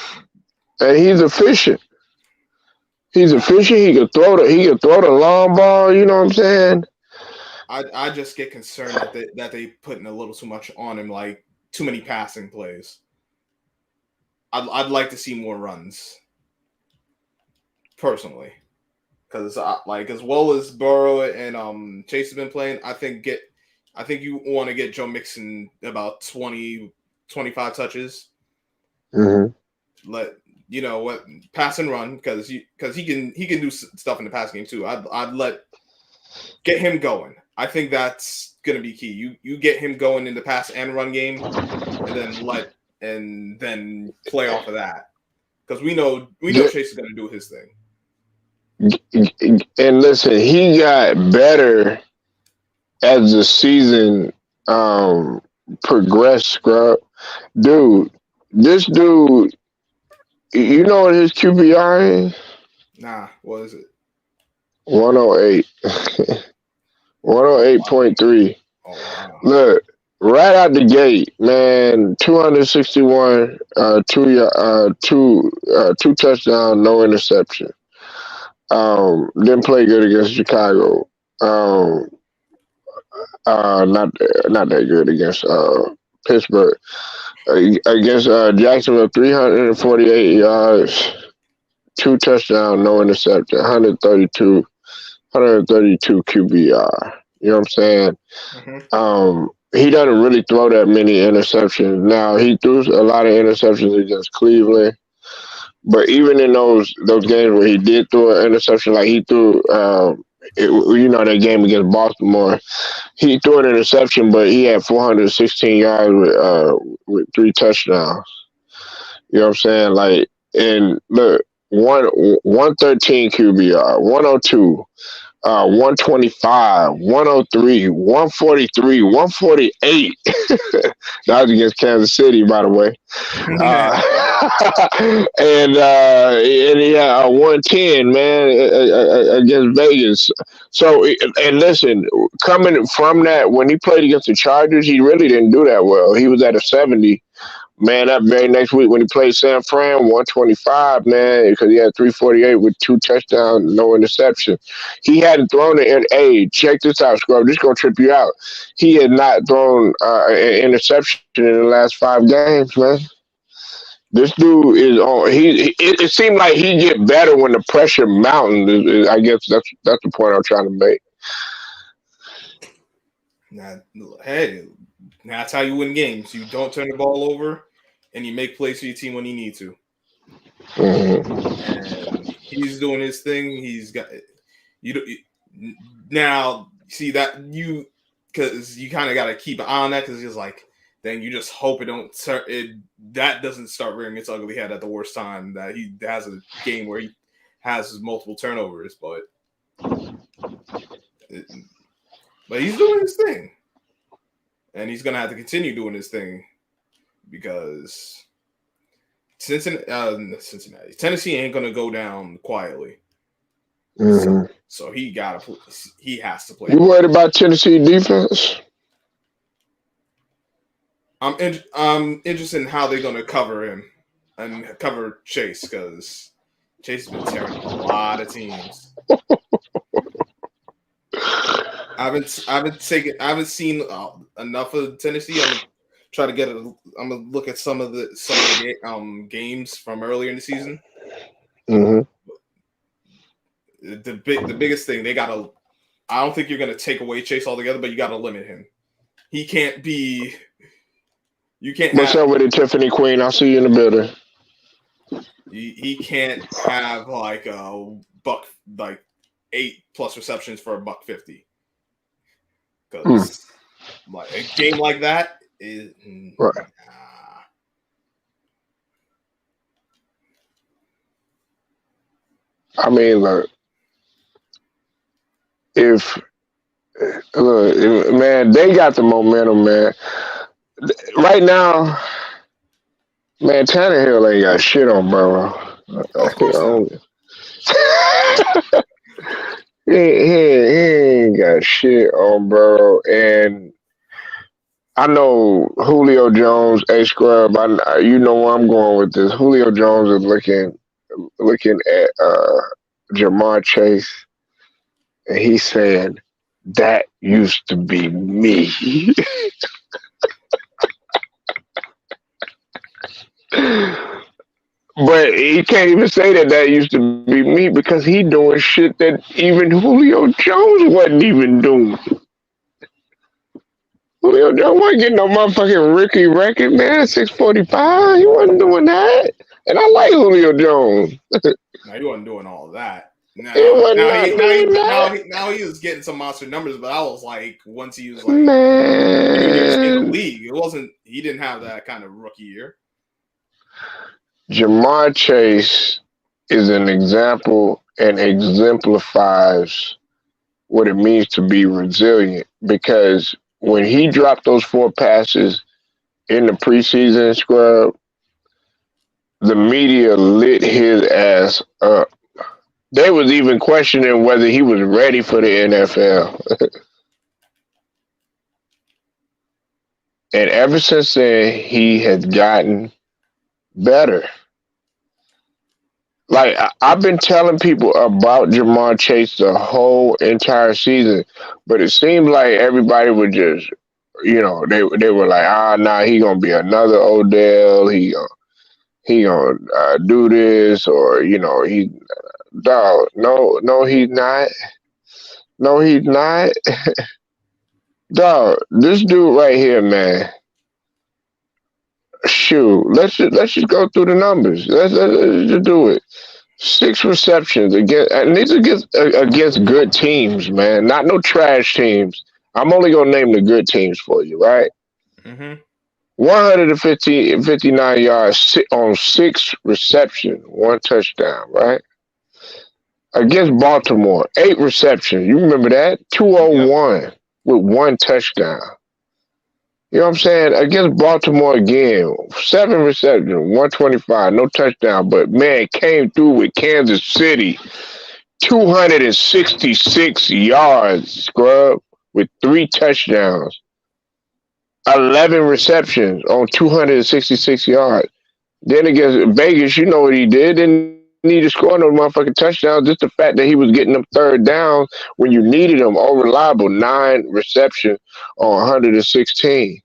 And he's efficient. He's efficient. He can throw the long ball. You know what I'm saying? I just get concerned that they putting a little too much on him, like too many passing plays. I'd like to see more runs, personally, because like as well as Burrow and Chase have been playing, I think you want to get Joe Mixon about 20, 25 touches. Let what pass and run because he can do stuff in the pass game too. I'd get him going. I think that's gonna be key. You get him going in the pass and run game, and then play off of that because we know Chase is gonna do his thing. And listen, he got better as the season progressed, Scrub. Dude, this dude, you know what his QBR is? Nah, what is it? 108. 108.3. Oh wow. Look, right out the gate, man, 261, two touchdowns, no interception. Didn't play good against Chicago. Not that good against Pittsburgh. Against Jacksonville, 348 yards, two touchdowns, no interception, 132 QBR. You know what I'm saying? Mm-hmm. He doesn't really throw that many interceptions. Now he threw a lot of interceptions against Cleveland, but even in those games where he did throw an interception, like he threw, that game against Baltimore, he threw an interception, but he had 416 yards with three touchdowns. You know what I'm saying? Like, and look, 113 QBR, 102. 125, 103, 143, 148. That was against Kansas City, by the way. And he had 110, man, against Vegas. So, and listen, coming from that, when he played against the Chargers, he really didn't do that well. He was at a 70. Man, that very next week when he played San Fran, 125, man, because he had 348 with two touchdowns, no interception. He hadn't thrown it. Hey, check this out, Scrub. This is going to trip you out. He had not thrown an interception in the last 5 games, man. This dude is on. It seemed like he get better when the pressure mountain. I guess that's the point I'm trying to make. Hey, that's how you win games. You don't turn the ball over, and you make plays for your team when you need to. Mm-hmm. And he's doing his thing. He's got now. See that because you kind of got to keep an eye on that because it's like, then you just hope that doesn't start rearing its ugly head at the worst time. That he has a game where he has multiple turnovers, but But he's doing his thing. And he's going to have to continue doing his thing because Cincinnati, Tennessee ain't going to go down quietly. Mm-hmm. So he has to play. You worried about Tennessee defense? I'm interested in how they're going to cover him and cover Chase because Chase has been tearing up a lot of teams. I haven't seen enough of Tennessee. I'm gonna look at some of the games from earlier in the season. Mm-hmm. The biggest thing I don't think you're gonna take away Chase altogether, but you got to limit him. He can't be. You can't. What's up with it, Tiffany Queen? I'll see you in the building. He can't have like a buck, like 8+ receptions for $150. Because like a game like that is right. I mean, look, man, they got the momentum, man. Right now, man, Tannehill ain't got shit on Burrow. Of course not. He ain't got shit on Burrow, and I know Julio Jones, A-Scrub. You know where I'm going with this. Julio Jones is looking at Jamar Chase, and he said, "That used to be me." But he can't even say that used to be me because he doing shit that even Julio Jones wasn't even doing. Julio Jones wasn't getting no motherfucking rookie record, man. 645. He wasn't doing that. And I like Julio Jones. No, he wasn't doing all of that. Now he was getting some monster numbers, but I was like, once he was like man, in the league, he didn't have that kind of rookie year. Jamar Chase is an example and exemplifies what it means to be resilient because when he dropped those 4 passes in the preseason, Scrub, the media lit his ass up. They was even questioning whether he was ready for the NFL. And ever since then, he has gotten better. Like, I've been telling people about Jamar Chase the whole entire season, but it seemed like everybody would just, they were like, nah, he gonna be another Odell. He gonna do this, or dog. No, he's not. No, he's not. Dog, this dude right here, man. Shoot, let's just go through the numbers. Let's just do it. 6 receptions and these against good teams, man. Not no trash teams. I'm only gonna name the good teams for you, right? Mm-hmm. 159 yards on 6 receptions, 1 touchdown, right? Against Baltimore, 8 receptions. You remember that? 201 with 1 touchdown. You know what I'm saying? Against Baltimore again, 7 receptions, 125, no touchdown. But man, came through with Kansas City, 266 yards, Scrub, with 3 touchdowns, 11 receptions on 266 yards. Then against Vegas, you know what he did? Didn't need to score no motherfucking touchdowns. Just the fact that he was getting them 3rd down when you needed him, unreliable. 9 receptions on 116.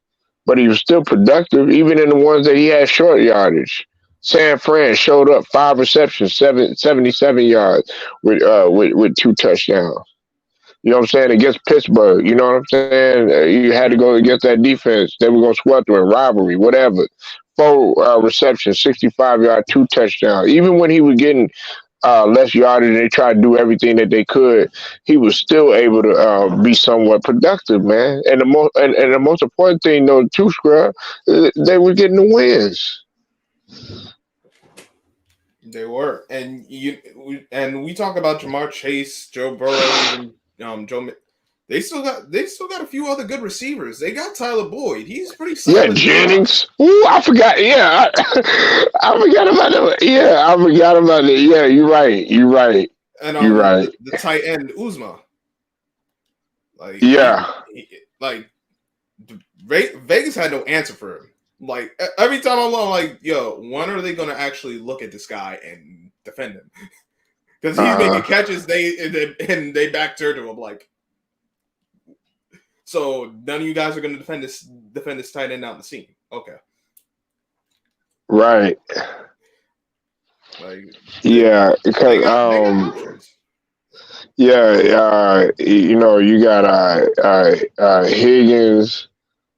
But he was still productive, even in the ones that he had short yardage. San Fran showed up 5 receptions, 77 yards with 2 touchdowns. You know what I'm saying? Against Pittsburgh, you know what I'm saying? You had to go against that defense. They were going to sweat through a rivalry, whatever. 4 receptions, 65 yards, 2 touchdowns. Even when he was getting less yardage, they tried to do everything that they could. He was still able to be somewhat productive, man. And the most important thing, though, too, Scrub, they were getting the wins. They were, and we talk about Jamar Chase, Joe Burrow, even They still got a few other good receivers. They got Tyler Boyd. He's pretty Yeah, solid. Jennings. Ooh, I forgot. Yeah, I forgot about that. Yeah, I forgot about it. Yeah, you're right. You're right. And You're right. the tight end Uzma. Like Yeah. Vegas had no answer for him. Like every time I'm like, yo, when are they gonna actually look at this guy and defend him? Because he's making catches, and they back turned to him like. So none of you guys are gonna defend this tight end out in the scene. Okay. Right. Like yeah, because they got options. Yeah, you got Higgins.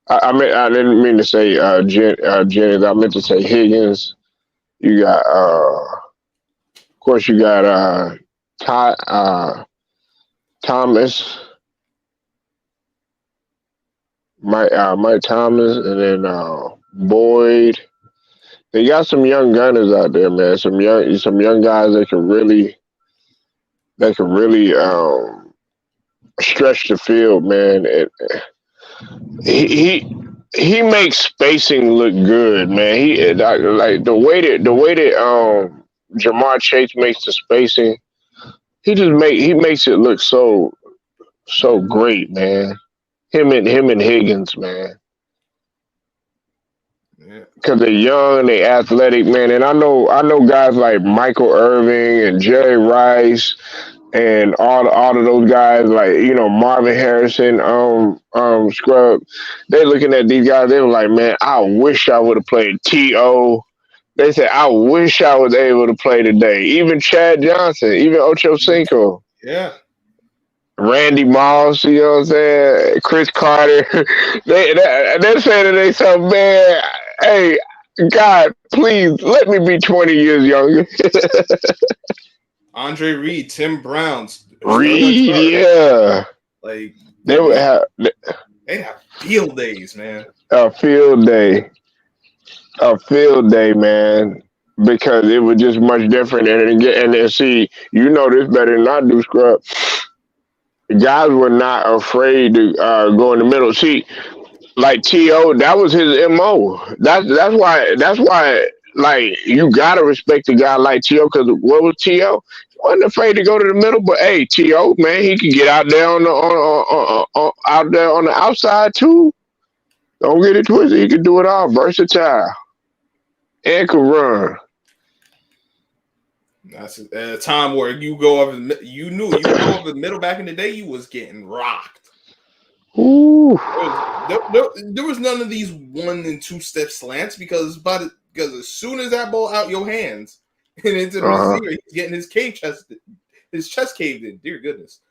I didn't mean to say Jennings. I meant to say Higgins. You got of course you got Thomas, Mike Thomas, and then Boyd. They got some young gunners out there, man. Some young guys that can really stretch the field, man. He makes spacing look good, man. He like the way that Jamar Chase makes the spacing. He makes it look so great, man. Him and Higgins, man. Because they're young, they athletic, man. And I know guys like Michael Irving and Jerry Rice and all of those guys, like Marvin Harrison, Scrub. They looking at these guys. They were like, man, I wish I would have played T.O. They said, I wish I was able to play today. Even Chad Johnson, even Ocho Cinco. Yeah. Randy Moss, you know what I'm saying? Chris Carter. They're saying to themselves, man, hey, God, please let me be 20 years younger. Andre Reed, Tim Browns. Reed, yeah. Like they would have field days, man. A field day, man. Because it was just much different, and then see, this better than I do, Scrub. Guys were not afraid to go in the middle. See, like T.O., that was his MO. That's why like you gotta respect a guy like T.O. because what was T.O.? He wasn't afraid to go to the middle, but hey, T.O., man, he could get out there on the outside too. Don't get it twisted. He could do it all. Versatile and could run. That's a time where you go over the middle back in the day, you was getting rocked. Ooh. There was none of these 1 and 2 step slants because as soon as that ball out your hands and into the receiver, he's getting his chest caved in. Dear goodness.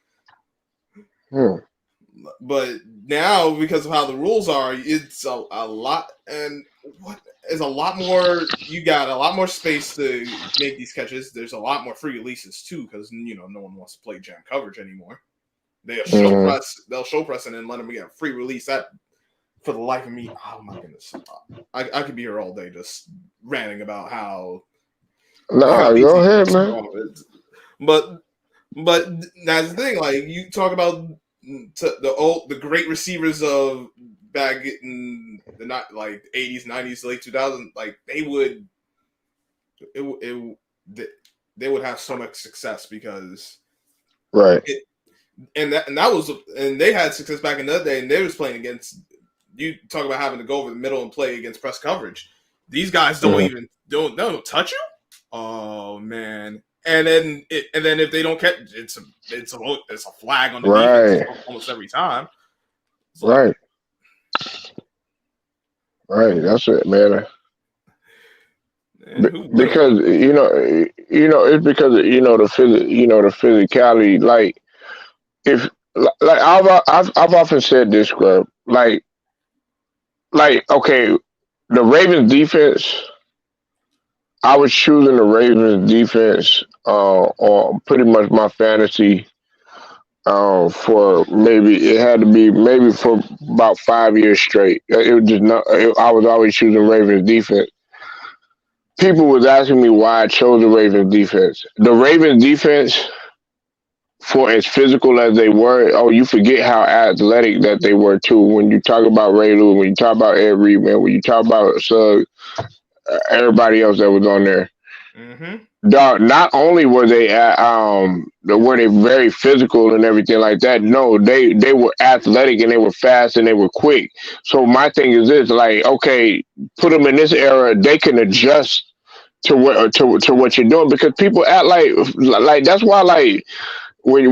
But now, because of how the rules are, it's a lot, and is a lot more. You got a lot more space to make these catches. There's a lot more free releases too, because no one wants to play jam coverage anymore. They'll show press, and then let them get a free release. That, for the life of me, oh my goodness, I could be here all day just ranting about how. No, go ahead, man. But that's the thing. Like you talk about the great receivers of back in the 80s, 90s, late 2000s, like they would have so much success because right. And they had success back in the day, and they was playing against. You talk about having to go over the middle and play against press coverage. These guys don't touch you. Oh man. And then if they don't catch, it's a flag on the defense almost every time. Right. That's it, man. Because it's because the physicality. Like if like I've often said this, Scrub. Like okay, the Ravens defense. I was choosing the Ravens defense on pretty much my fantasy for maybe for about 5 years straight. It was just not. I was always choosing Ravens defense. People was asking me why I chose the Ravens defense. The Ravens defense for as physical as they were, you forget how athletic that they were too. When you talk about Ray Lewis, when you talk about Ed Reed, man, when you talk about everybody else that was on there. Mm-hmm. Dog, not only were they very physical and everything like that. No, they were athletic and they were fast and they were quick. So my thing is this: like, okay, put them in this era, they can adjust to what you're doing because people act like that's why like when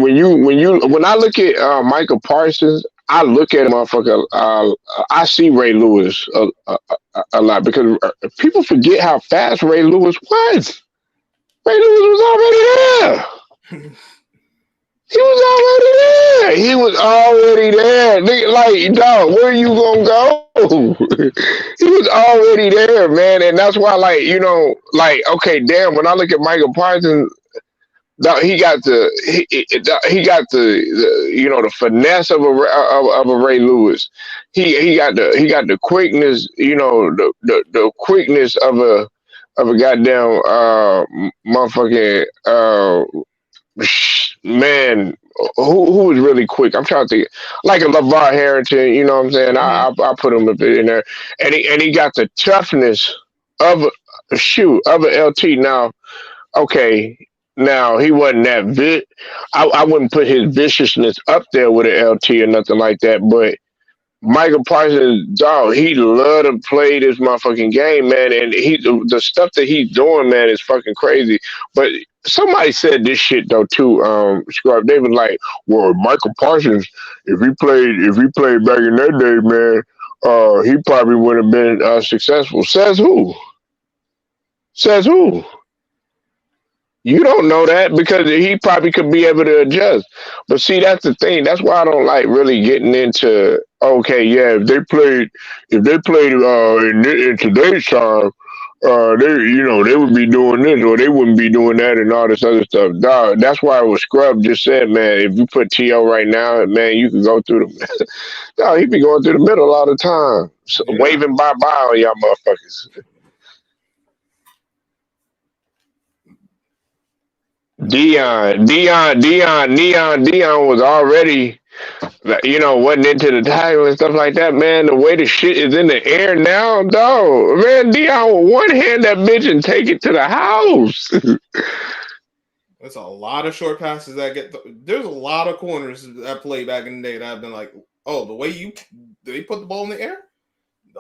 I look at Michael Parsons, I look at a motherfucker. I see Ray Lewis a lot because people forget how fast Ray Lewis was. Ray Lewis was already there. He was already there. He was already there. Nigga, like, dog, where you gonna go? He was already there, man. And that's why, like, like, okay, damn, when I look at Michael Parsons, dog, he got the finesse of a Ray Lewis. He got the quickness, the quickness of a goddamn motherfucking man, who was really quick. I'm trying to think, like a LeVar Harrington. You know what I'm saying? I put him a bit in there, and he got the toughness of of an LT. Now, okay, now he wasn't that I wouldn't put his viciousness up there with an LT or nothing like that, but Michael Parsons, dog, he love to play this motherfucking game, man, and the stuff that he's doing, man, is fucking crazy. But somebody said this shit though too, Scrub. They was like, "Well, Michael Parsons, if he played back in that day, man, he probably would have been successful." Says who? Says who? You don't know that because he probably could be able to adjust. But see, that's the thing. That's why I don't like really getting into. Okay, yeah, if they played in today's time, they would be doing this or they wouldn't be doing that and all this other stuff. Dog, that's why what Scrub just said, man. If you put T.O. right now, man, you can go through the. Dog, he be going through the middle all the time, Yeah. waving bye bye on y'all motherfuckers. Dion was already, wasn't into the title and stuff like that, man. The way the shit is in the air now, dog, man, Dion will one hand that bitch and take it to the house. That's a lot of short passes that there's a lot of corners that play back in the day that have been like, oh, the way they put the ball in the air?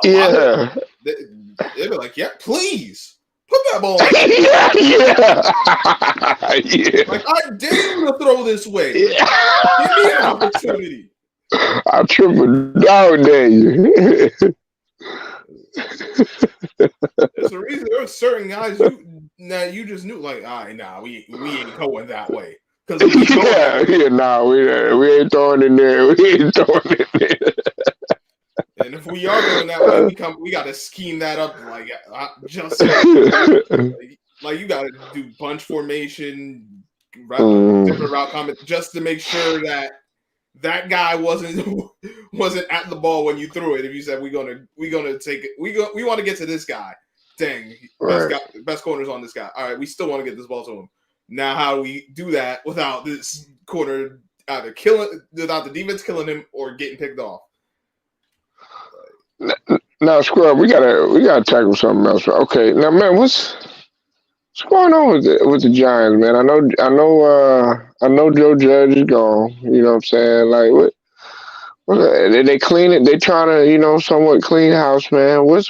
They'd be like, yeah, please. Put that ball in. Yeah. Like, I dare you to throw this way. Yeah. Give me an opportunity. I'm triple dog day. There's a reason there were certain guys you just knew, like, we ain't going that way. We ain't throwing in there. We ain't throwing in there. And if we are going that way, we got to scheme that up like just like you got to do bunch formation, different route comment, just to make sure that guy wasn't at the ball when you threw it. If you said we gonna take it, we want to get to this guy. Dang, best corners on this guy. All right, we still want to get this ball to him. Now, how do we do that without this corner without the defense killing him or getting picked off? Now, Scrub, we gotta tackle something else. Okay, now, man, what's going on with the Giants, man? I know Joe Judge is gone. You know what I'm saying? Like, what they clean it? They trying to, somewhat clean house, man. What's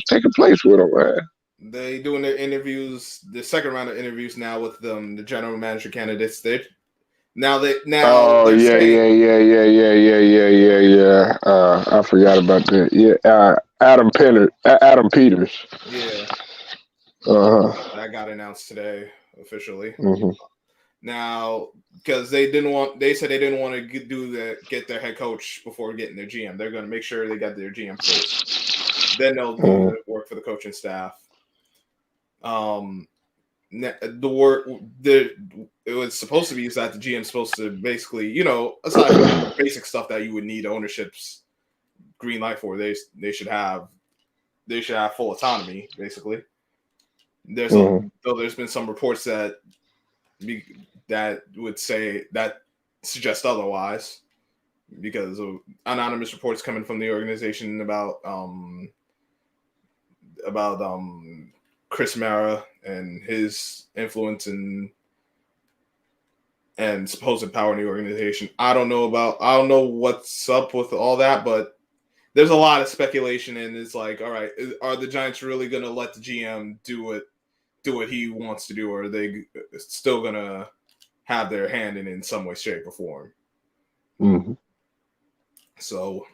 taking place with them, man? They doing their interviews, the second round of interviews now with the general manager candidates. I forgot about that. Yeah, Adam Peters. Yeah. That got announced today officially. Mm-hmm. Now, because they said they didn't want to get their head coach before getting their GM. They're going to make sure they got their GM first. Then they'll do the work for the coaching staff. It was supposed to be that the GM's supposed to basically, aside from the basic stuff that you would need ownership's green light for, they should have full autonomy, basically. There's been some reports that that would say that suggest otherwise, because of anonymous reports coming from the organization about Chris Mara and his influence and supposed power in the organization. I don't know what's up with all that, but there's a lot of speculation, and it's like, all right, are the Giants really going to let the GM do what he wants to do, or are they still going to have their hand in some way, shape, or form? Mm-hmm. So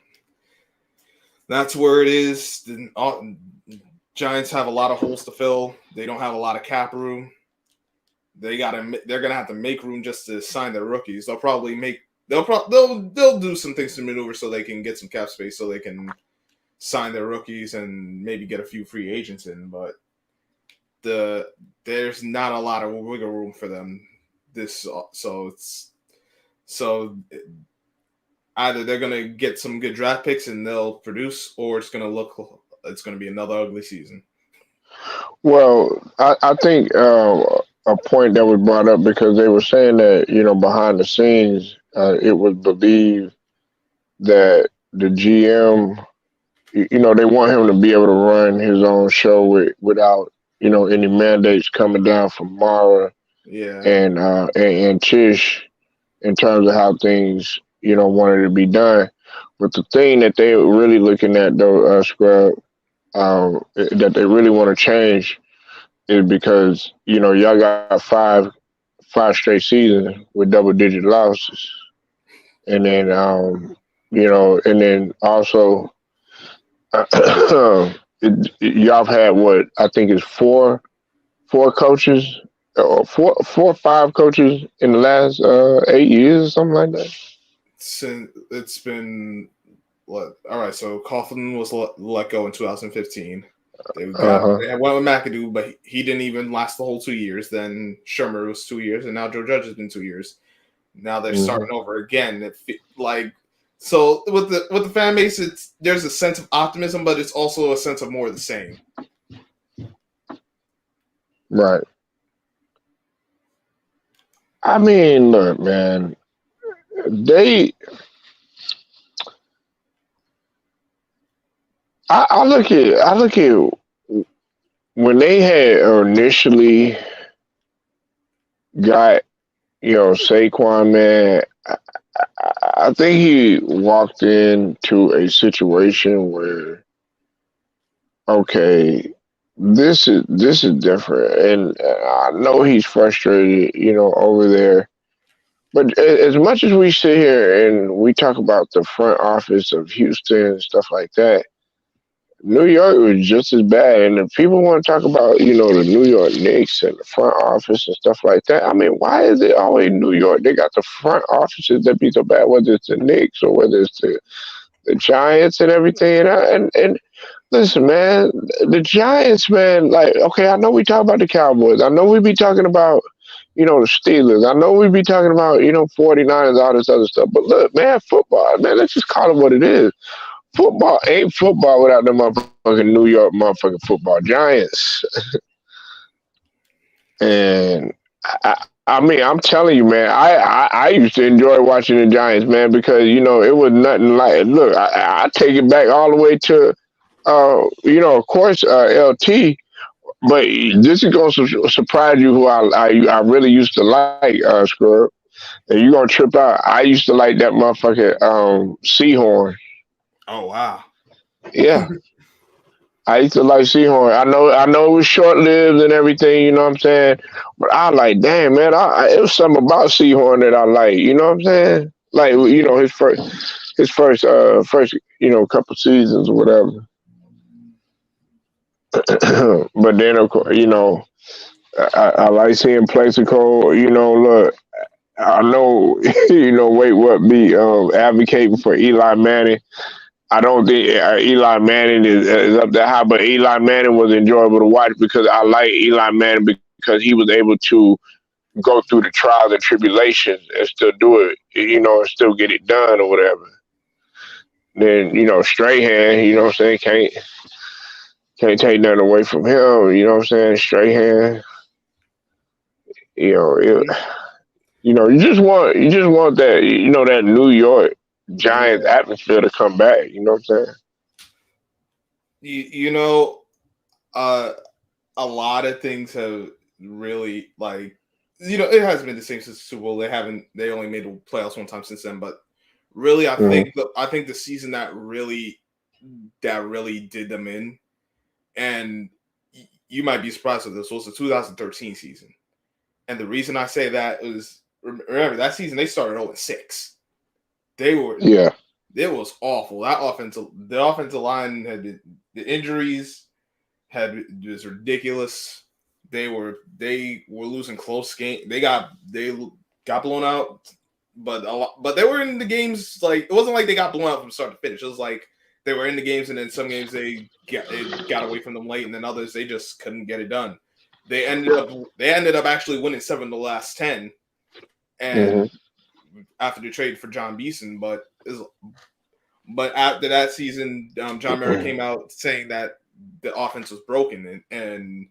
that's where it is. The Giants have a lot of holes to fill. They don't have a lot of cap room. They're gonna have to make room just to sign their rookies. They'll do some things to maneuver so they can get some cap space, so they can sign their rookies and maybe get a few free agents in. But there's not a lot of wiggle room for them. So either they're gonna get some good draft picks and they'll produce, or it's gonna be another ugly season. Well, I think a point that was brought up, because they were saying that, behind the scenes, it was believed that the GM, they want him to be able to run his own show without, any mandates coming down from Mara Yeah. and Chish in terms of how things, wanted to be done. But the thing that they were really looking at, though, Scrub, that they really want to change is because, y'all got five straight seasons with double-digit losses. And then, and then also, y'all have had what I think is four coaches, four or five coaches in the last 8 years or something like that. It's been what? All right, so Coughlin was let go in 2015. They went with McAdoo, but he didn't even last the whole 2 years. Then Shermer was 2 years, and now Joe Judge has been 2 years. Now they're starting over again. So with the fan base, there's a sense of optimism, but it's also a sense of more of the same. Right. I mean, look, man, I look at when they had initially got, Saquon, man. I think he walked into a situation where, okay, this is different, and I know he's frustrated, over there. But as much as we sit here and we talk about the front office of Houston and stuff like that, New York was just as bad. And if people want to talk about, the New York Knicks and the front office and stuff like that, I mean, why is it always New York? They got the front offices that be so bad, whether it's the Knicks or whether it's the Giants and everything. And listen, man, the Giants, man, like, okay, I know we talk about the Cowboys. I know we be talking about, the Steelers. I know we be talking about, 49ers, all this other stuff. But look, man, football, man, let's just call it what it is. Football ain't football without the motherfucking New York motherfucking football Giants. And I mean, I'm telling you, man, I used to enjoy watching the Giants, man, because, it was nothing like, look, I take it back all the way to, of course, LT, but this is going to surprise you who I really used to like, Scrub. And you're going to trip out. I used to like that motherfucking Seahorn. Oh, wow. Yeah. I used to like Seahorn. I know it was short-lived and everything, you know what I'm saying? But I like, damn, man, it was something about Seahorn that I like, you know what I'm saying? Like, his first couple seasons or whatever. But then, of course, I like seeing Plaxico, look, I know, wait, what be advocating for Eli Manning. I don't think Eli Manning is up that high, but Eli Manning was enjoyable to watch because I like Eli Manning because he was able to go through the trials and tribulations and still do it, and still get it done or whatever. Then, Strahan, you know what I'm saying, can't take nothing away from him, you know what I'm saying, Strahan, You just want that that New York Giants Yeah. atmosphere to come back. You know what I'm saying? You know, a lot of things have really it hasn't been the same since the Super Bowl. They only made the playoffs one time since then, but really I think the season that really did them in, and you might be surprised with this, was the 2013 season. And the reason I say that is, remember that season they started 0-6. They were Yeah. It was awful. The offensive line the injuries was ridiculous. They were losing close game. They got blown out, but they were in the games. Like, it wasn't like they got blown out from start to finish. It was like they were in the games, and then some games it got away from them late, and then others they just couldn't get it done. They ended up actually winning 7 of the last 10, and after the trade for John Beeson, but after that season, John Mara came out saying that the offense was broken, and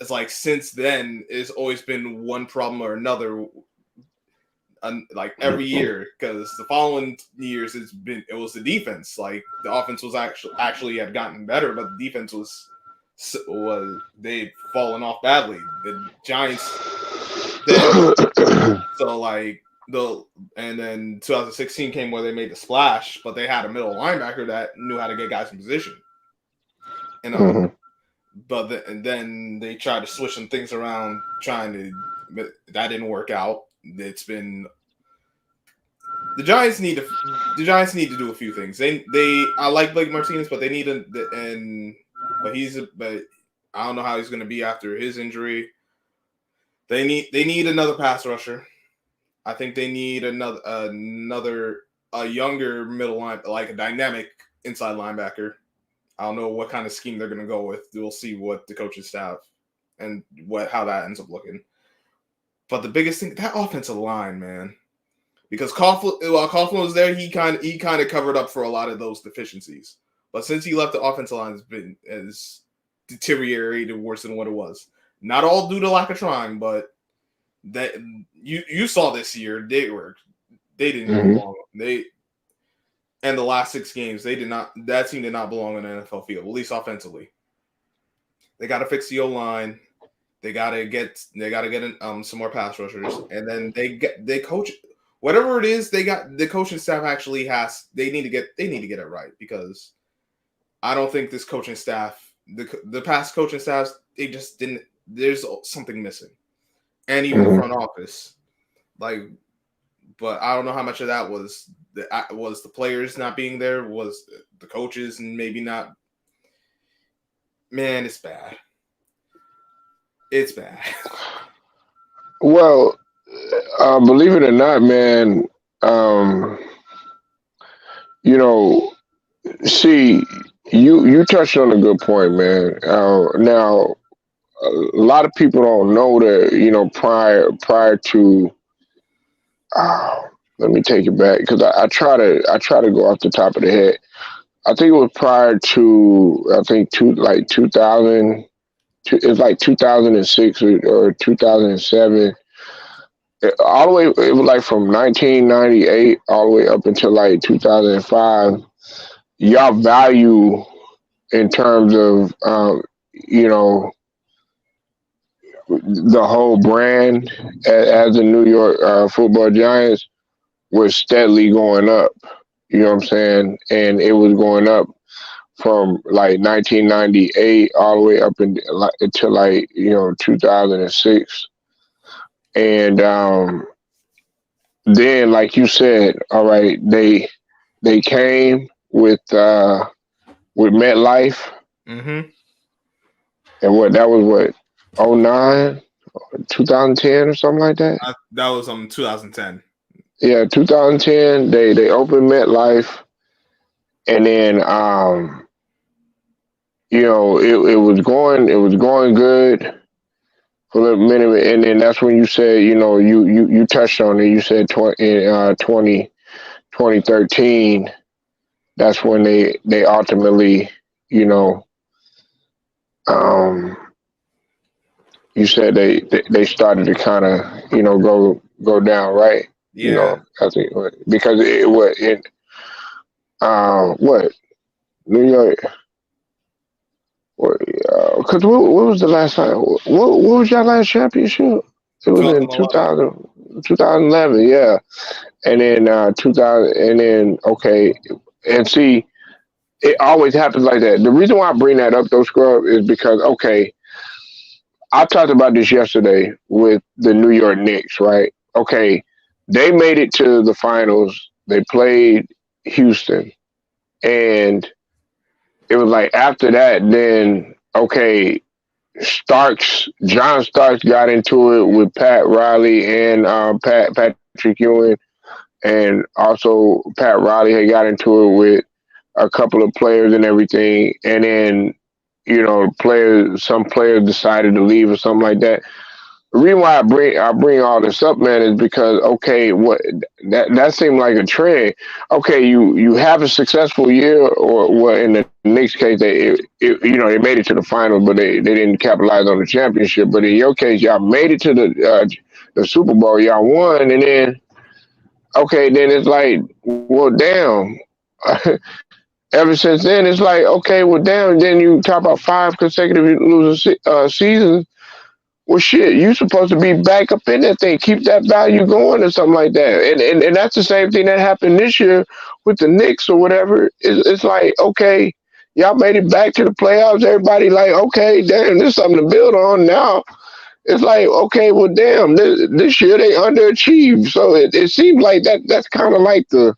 it's like since then it's always been one problem or another, like every year, because the following years it was the defense. Like, the offense was actually had gotten better, but the defense was they'd fallen off badly. The Giants and then 2016 came where they made the splash, but they had a middle linebacker that knew how to get guys in position. And and then they tried to switch some things around, but that didn't work out. It's been the Giants need to do a few things. I like Blake Martinez, but they need but I don't know how he's going to be after his injury. They need another pass rusher. I think they need a younger middle line, like a dynamic inside linebacker. I don't know what kind of scheme they're going to go with. We'll see what the coaching staff and how that ends up looking. But the biggest thing, that offensive line, man, because while Coughlin was there, he kind of covered up for a lot of those deficiencies. But since he left, the offensive line has deteriorated worse than what it was. Not all due to lack of trying, but that you saw this year, they didn't belong. And the last 6 games, that team did not belong on an NFL field, at least offensively. They got to fix the O-line. They got to get some more pass rushers, and then they coach whatever it is. They got the coaching staff actually they need to get it right, because I don't think this coaching staff, the past coaching staffs, they just didn't. There's something missing, and even the front office, but I don't know how much of that was the players not being there, was the coaches and maybe not. Man, it's bad. It's bad. Well, believe it or not, man, see, you touched on a good point, man. Now, a lot of people don't know that, prior to, let me take it back, because I try to go off the top of the head. I think it was prior to, I think 2000. It's like 2006 or 2007. All the way, it was like from 1998 all the way up until like 2005. Y'all value in terms of, the whole brand as the New York Football Giants was steadily going up. You know what I'm saying? And it was going up from like 1998 all the way up until like 2006, and then, like you said, all right, they came with MetLife, Mm-hmm. and that was 09, 2010 or something like that. That was 2010. Yeah, 2010. They opened MetLife, and then it was going good for a minute, and then that's when you said, you touched on it. You said 2013. That's when they ultimately, you said they started to kind of, go go down, right? You Yeah. know, I think because what New York. Because what was the last time? What was your last championship? It was in 2011. 2000, 2011, yeah. And then 2000, and then okay, and see, it always happens like that. The reason why I bring that up, though, Scrub, is because okay, I talked about this yesterday with the New York Knicks, right? Okay, they made it to the finals. They played Houston, and it was like after that, then okay, John Starks got into it with Pat Riley and Patrick Ewing, and also Pat Riley had got into it with a couple of players and everything, and then some players decided to leave or something like that. The reason why I bring all this up, man, is because okay, what that seemed like a trend. Okay, you have a successful year, or well, in the Knicks case, they made it to the finals, but they didn't capitalize on the championship. But in your case, y'all made it to the Super Bowl, y'all won, and then okay, then it's like, well, damn. Ever since then, it's like, okay, well, damn. Then you talk about 5 consecutive losing seasons. Well, shit, you supposed to be back up in that thing, keep that value going or something like that. And that's the same thing that happened this year with the Knicks or whatever. It's like, okay, y'all made it back to the playoffs. Everybody like, okay, damn, there's something to build on now. It's like, okay, well, damn, this year they underachieved. So it seems like that's kind of like the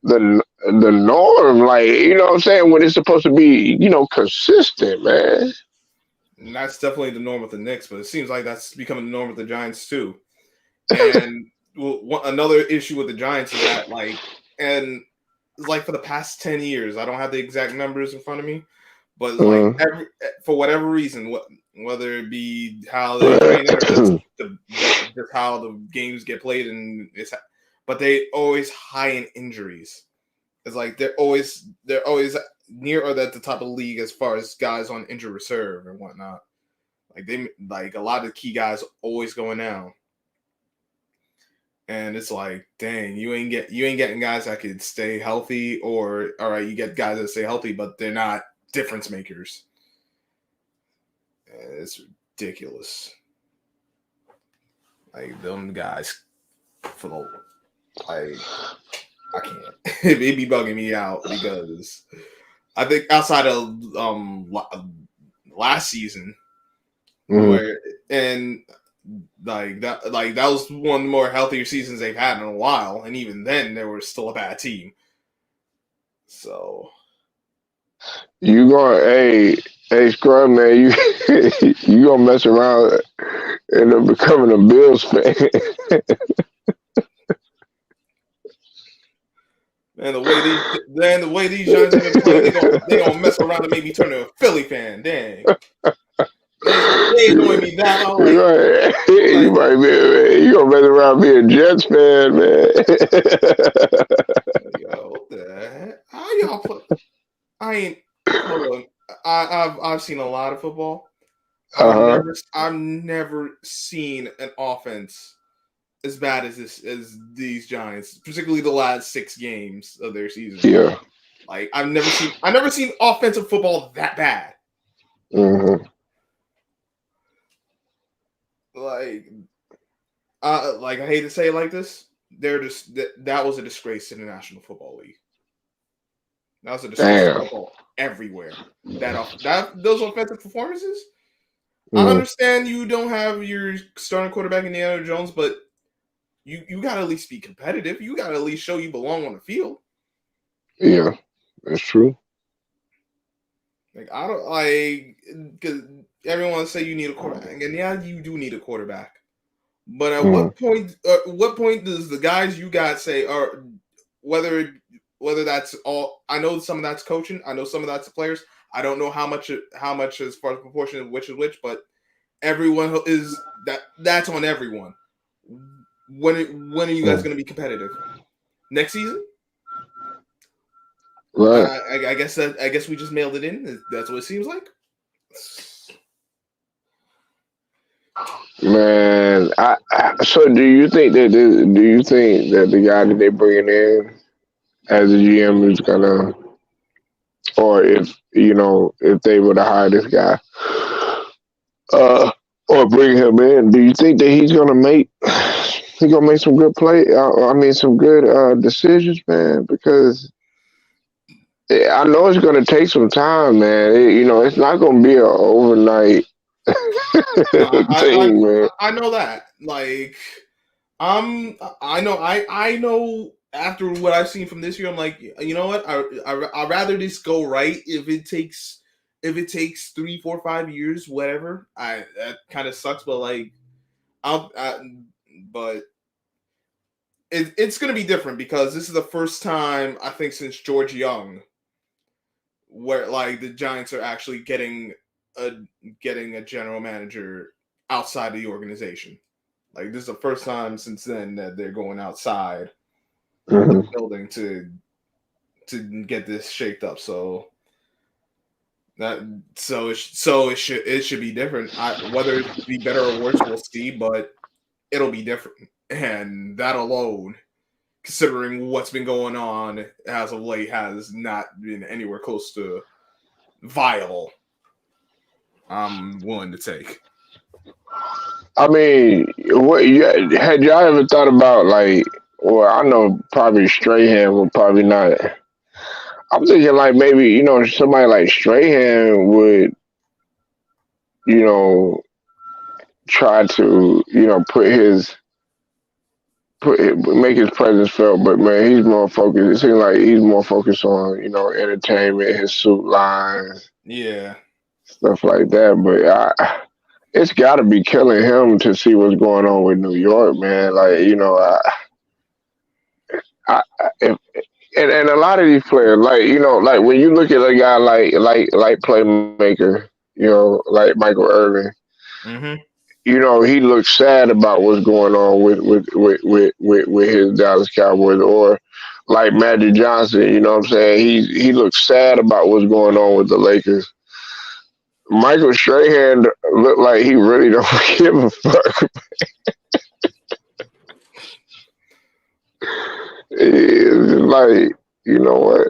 norm. Like, you know what I'm saying? When it's supposed to be, consistent, man. And that's definitely the norm with the Knicks, but it seems like that's becoming the norm with the Giants too. And another issue with the Giants is that, and like for the past 10 years, I don't have the exact numbers in front of me, but like for whatever reason, whether it be how they train it or just how the games get played, but they always high in injuries. It's like they're always near or at the top of the league as far as guys on injured reserve and whatnot. Like a lot of the key guys always going down. And it's like, dang, you ain't getting guys that could stay healthy, or all right, you get guys that stay healthy, but they're not difference makers. It's ridiculous. Like them guys, for the like, I can't. It be bugging me out because I think outside of last season, where and that was one of the more healthier seasons they've had in a while, and even then they were still a bad team. So you going, hey, Scrub, man, you gonna mess around and end up becoming a Bills fan. And the way these Giants have been playing, they gonna mess around and make me turn to a Philly fan. Dang, they annoy me that. I'm like, Right. You might be, man. You gonna mess around being a Jets fan, man. yo, what the heck? How y'all play? I ain't. Hold on. I've seen a lot of football. I've never seen an offense as bad as these Giants, particularly the last 6 games of their season. Yeah. Like I've never seen offensive football that bad. Mm-hmm. Like I hate to say it like this, that was a disgrace to the National Football League. That was a disgrace to football everywhere. Those offensive performances. I understand you don't have your starting quarterback Indiana Jones, but you got to at least be competitive. You got to at least show you belong on the field. Yeah, that's true. Like I don't because everyone say you need a quarterback, and yeah, you do need a quarterback. But at what point does the guys you got say, or whether that's all? I know some of that's coaching. I know some of that's the players. I don't know how much as far as proportion of which is which, but everyone is that's on everyone. When are you guys going to be competitive? Next season? Right. I guess we just mailed it in. That's what it seems like. Man, so do you think that the guy that they bringing in as a GM is gonna, or if if they were to hire this guy, uh, or bring him in, do you think that he's gonna make some good some good decisions, man? Because I know it's gonna take some time, man. It's not gonna be an overnight No, thing, man. I know that. Like, I know. After what I've seen from this year, I'm like, you know what? I'd rather this go right if it takes 3, 4, 5 years, whatever. That kind of sucks, but like, but it's gonna be different because this is the first time I think since George Young where like the Giants are actually getting a general manager outside the organization. Like this is the first time since then that they're going outside the Mhm. building to get this shaped up. So it should be different. Whether it be better or worse, we'll see, but it'll be different. And that alone, considering what's been going on as of late, has not been anywhere close to viable. I'm willing to take. I mean, had y'all ever thought about like? Well, I know probably Strahan will probably not. I'm thinking like maybe somebody like Strahan would you know try to make his presence felt, but man, he's more focused. It seems like he's more focused on entertainment, his suit lines, Yeah. stuff like that. But it's got to be killing him to see what's going on with New York, man. Like if, and a lot of these players, like like when you look at a guy like playmaker, like Michael Irvin, Mm-hmm. he looks sad about what's going on with his Dallas Cowboys, or like Magic Johnson. You know what I'm saying? He looks sad about what's going on with the Lakers. Michael Strahan looked like he really don't give a fuck. It's like, you know what?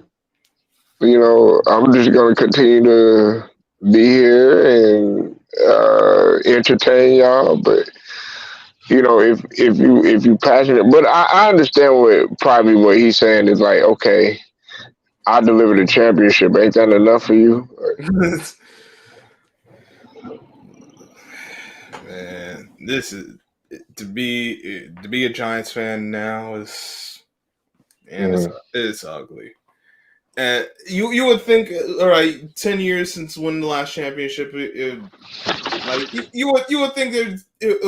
I'm just gonna continue to be here and entertain y'all. But if you passionate, but I understand what he's saying is like, okay, I delivered a championship. Ain't that enough for you? Man, this is to be a Giants fan now is man, Mm. it's ugly. You would think, all right, 10 years since winning the last championship, like you would think it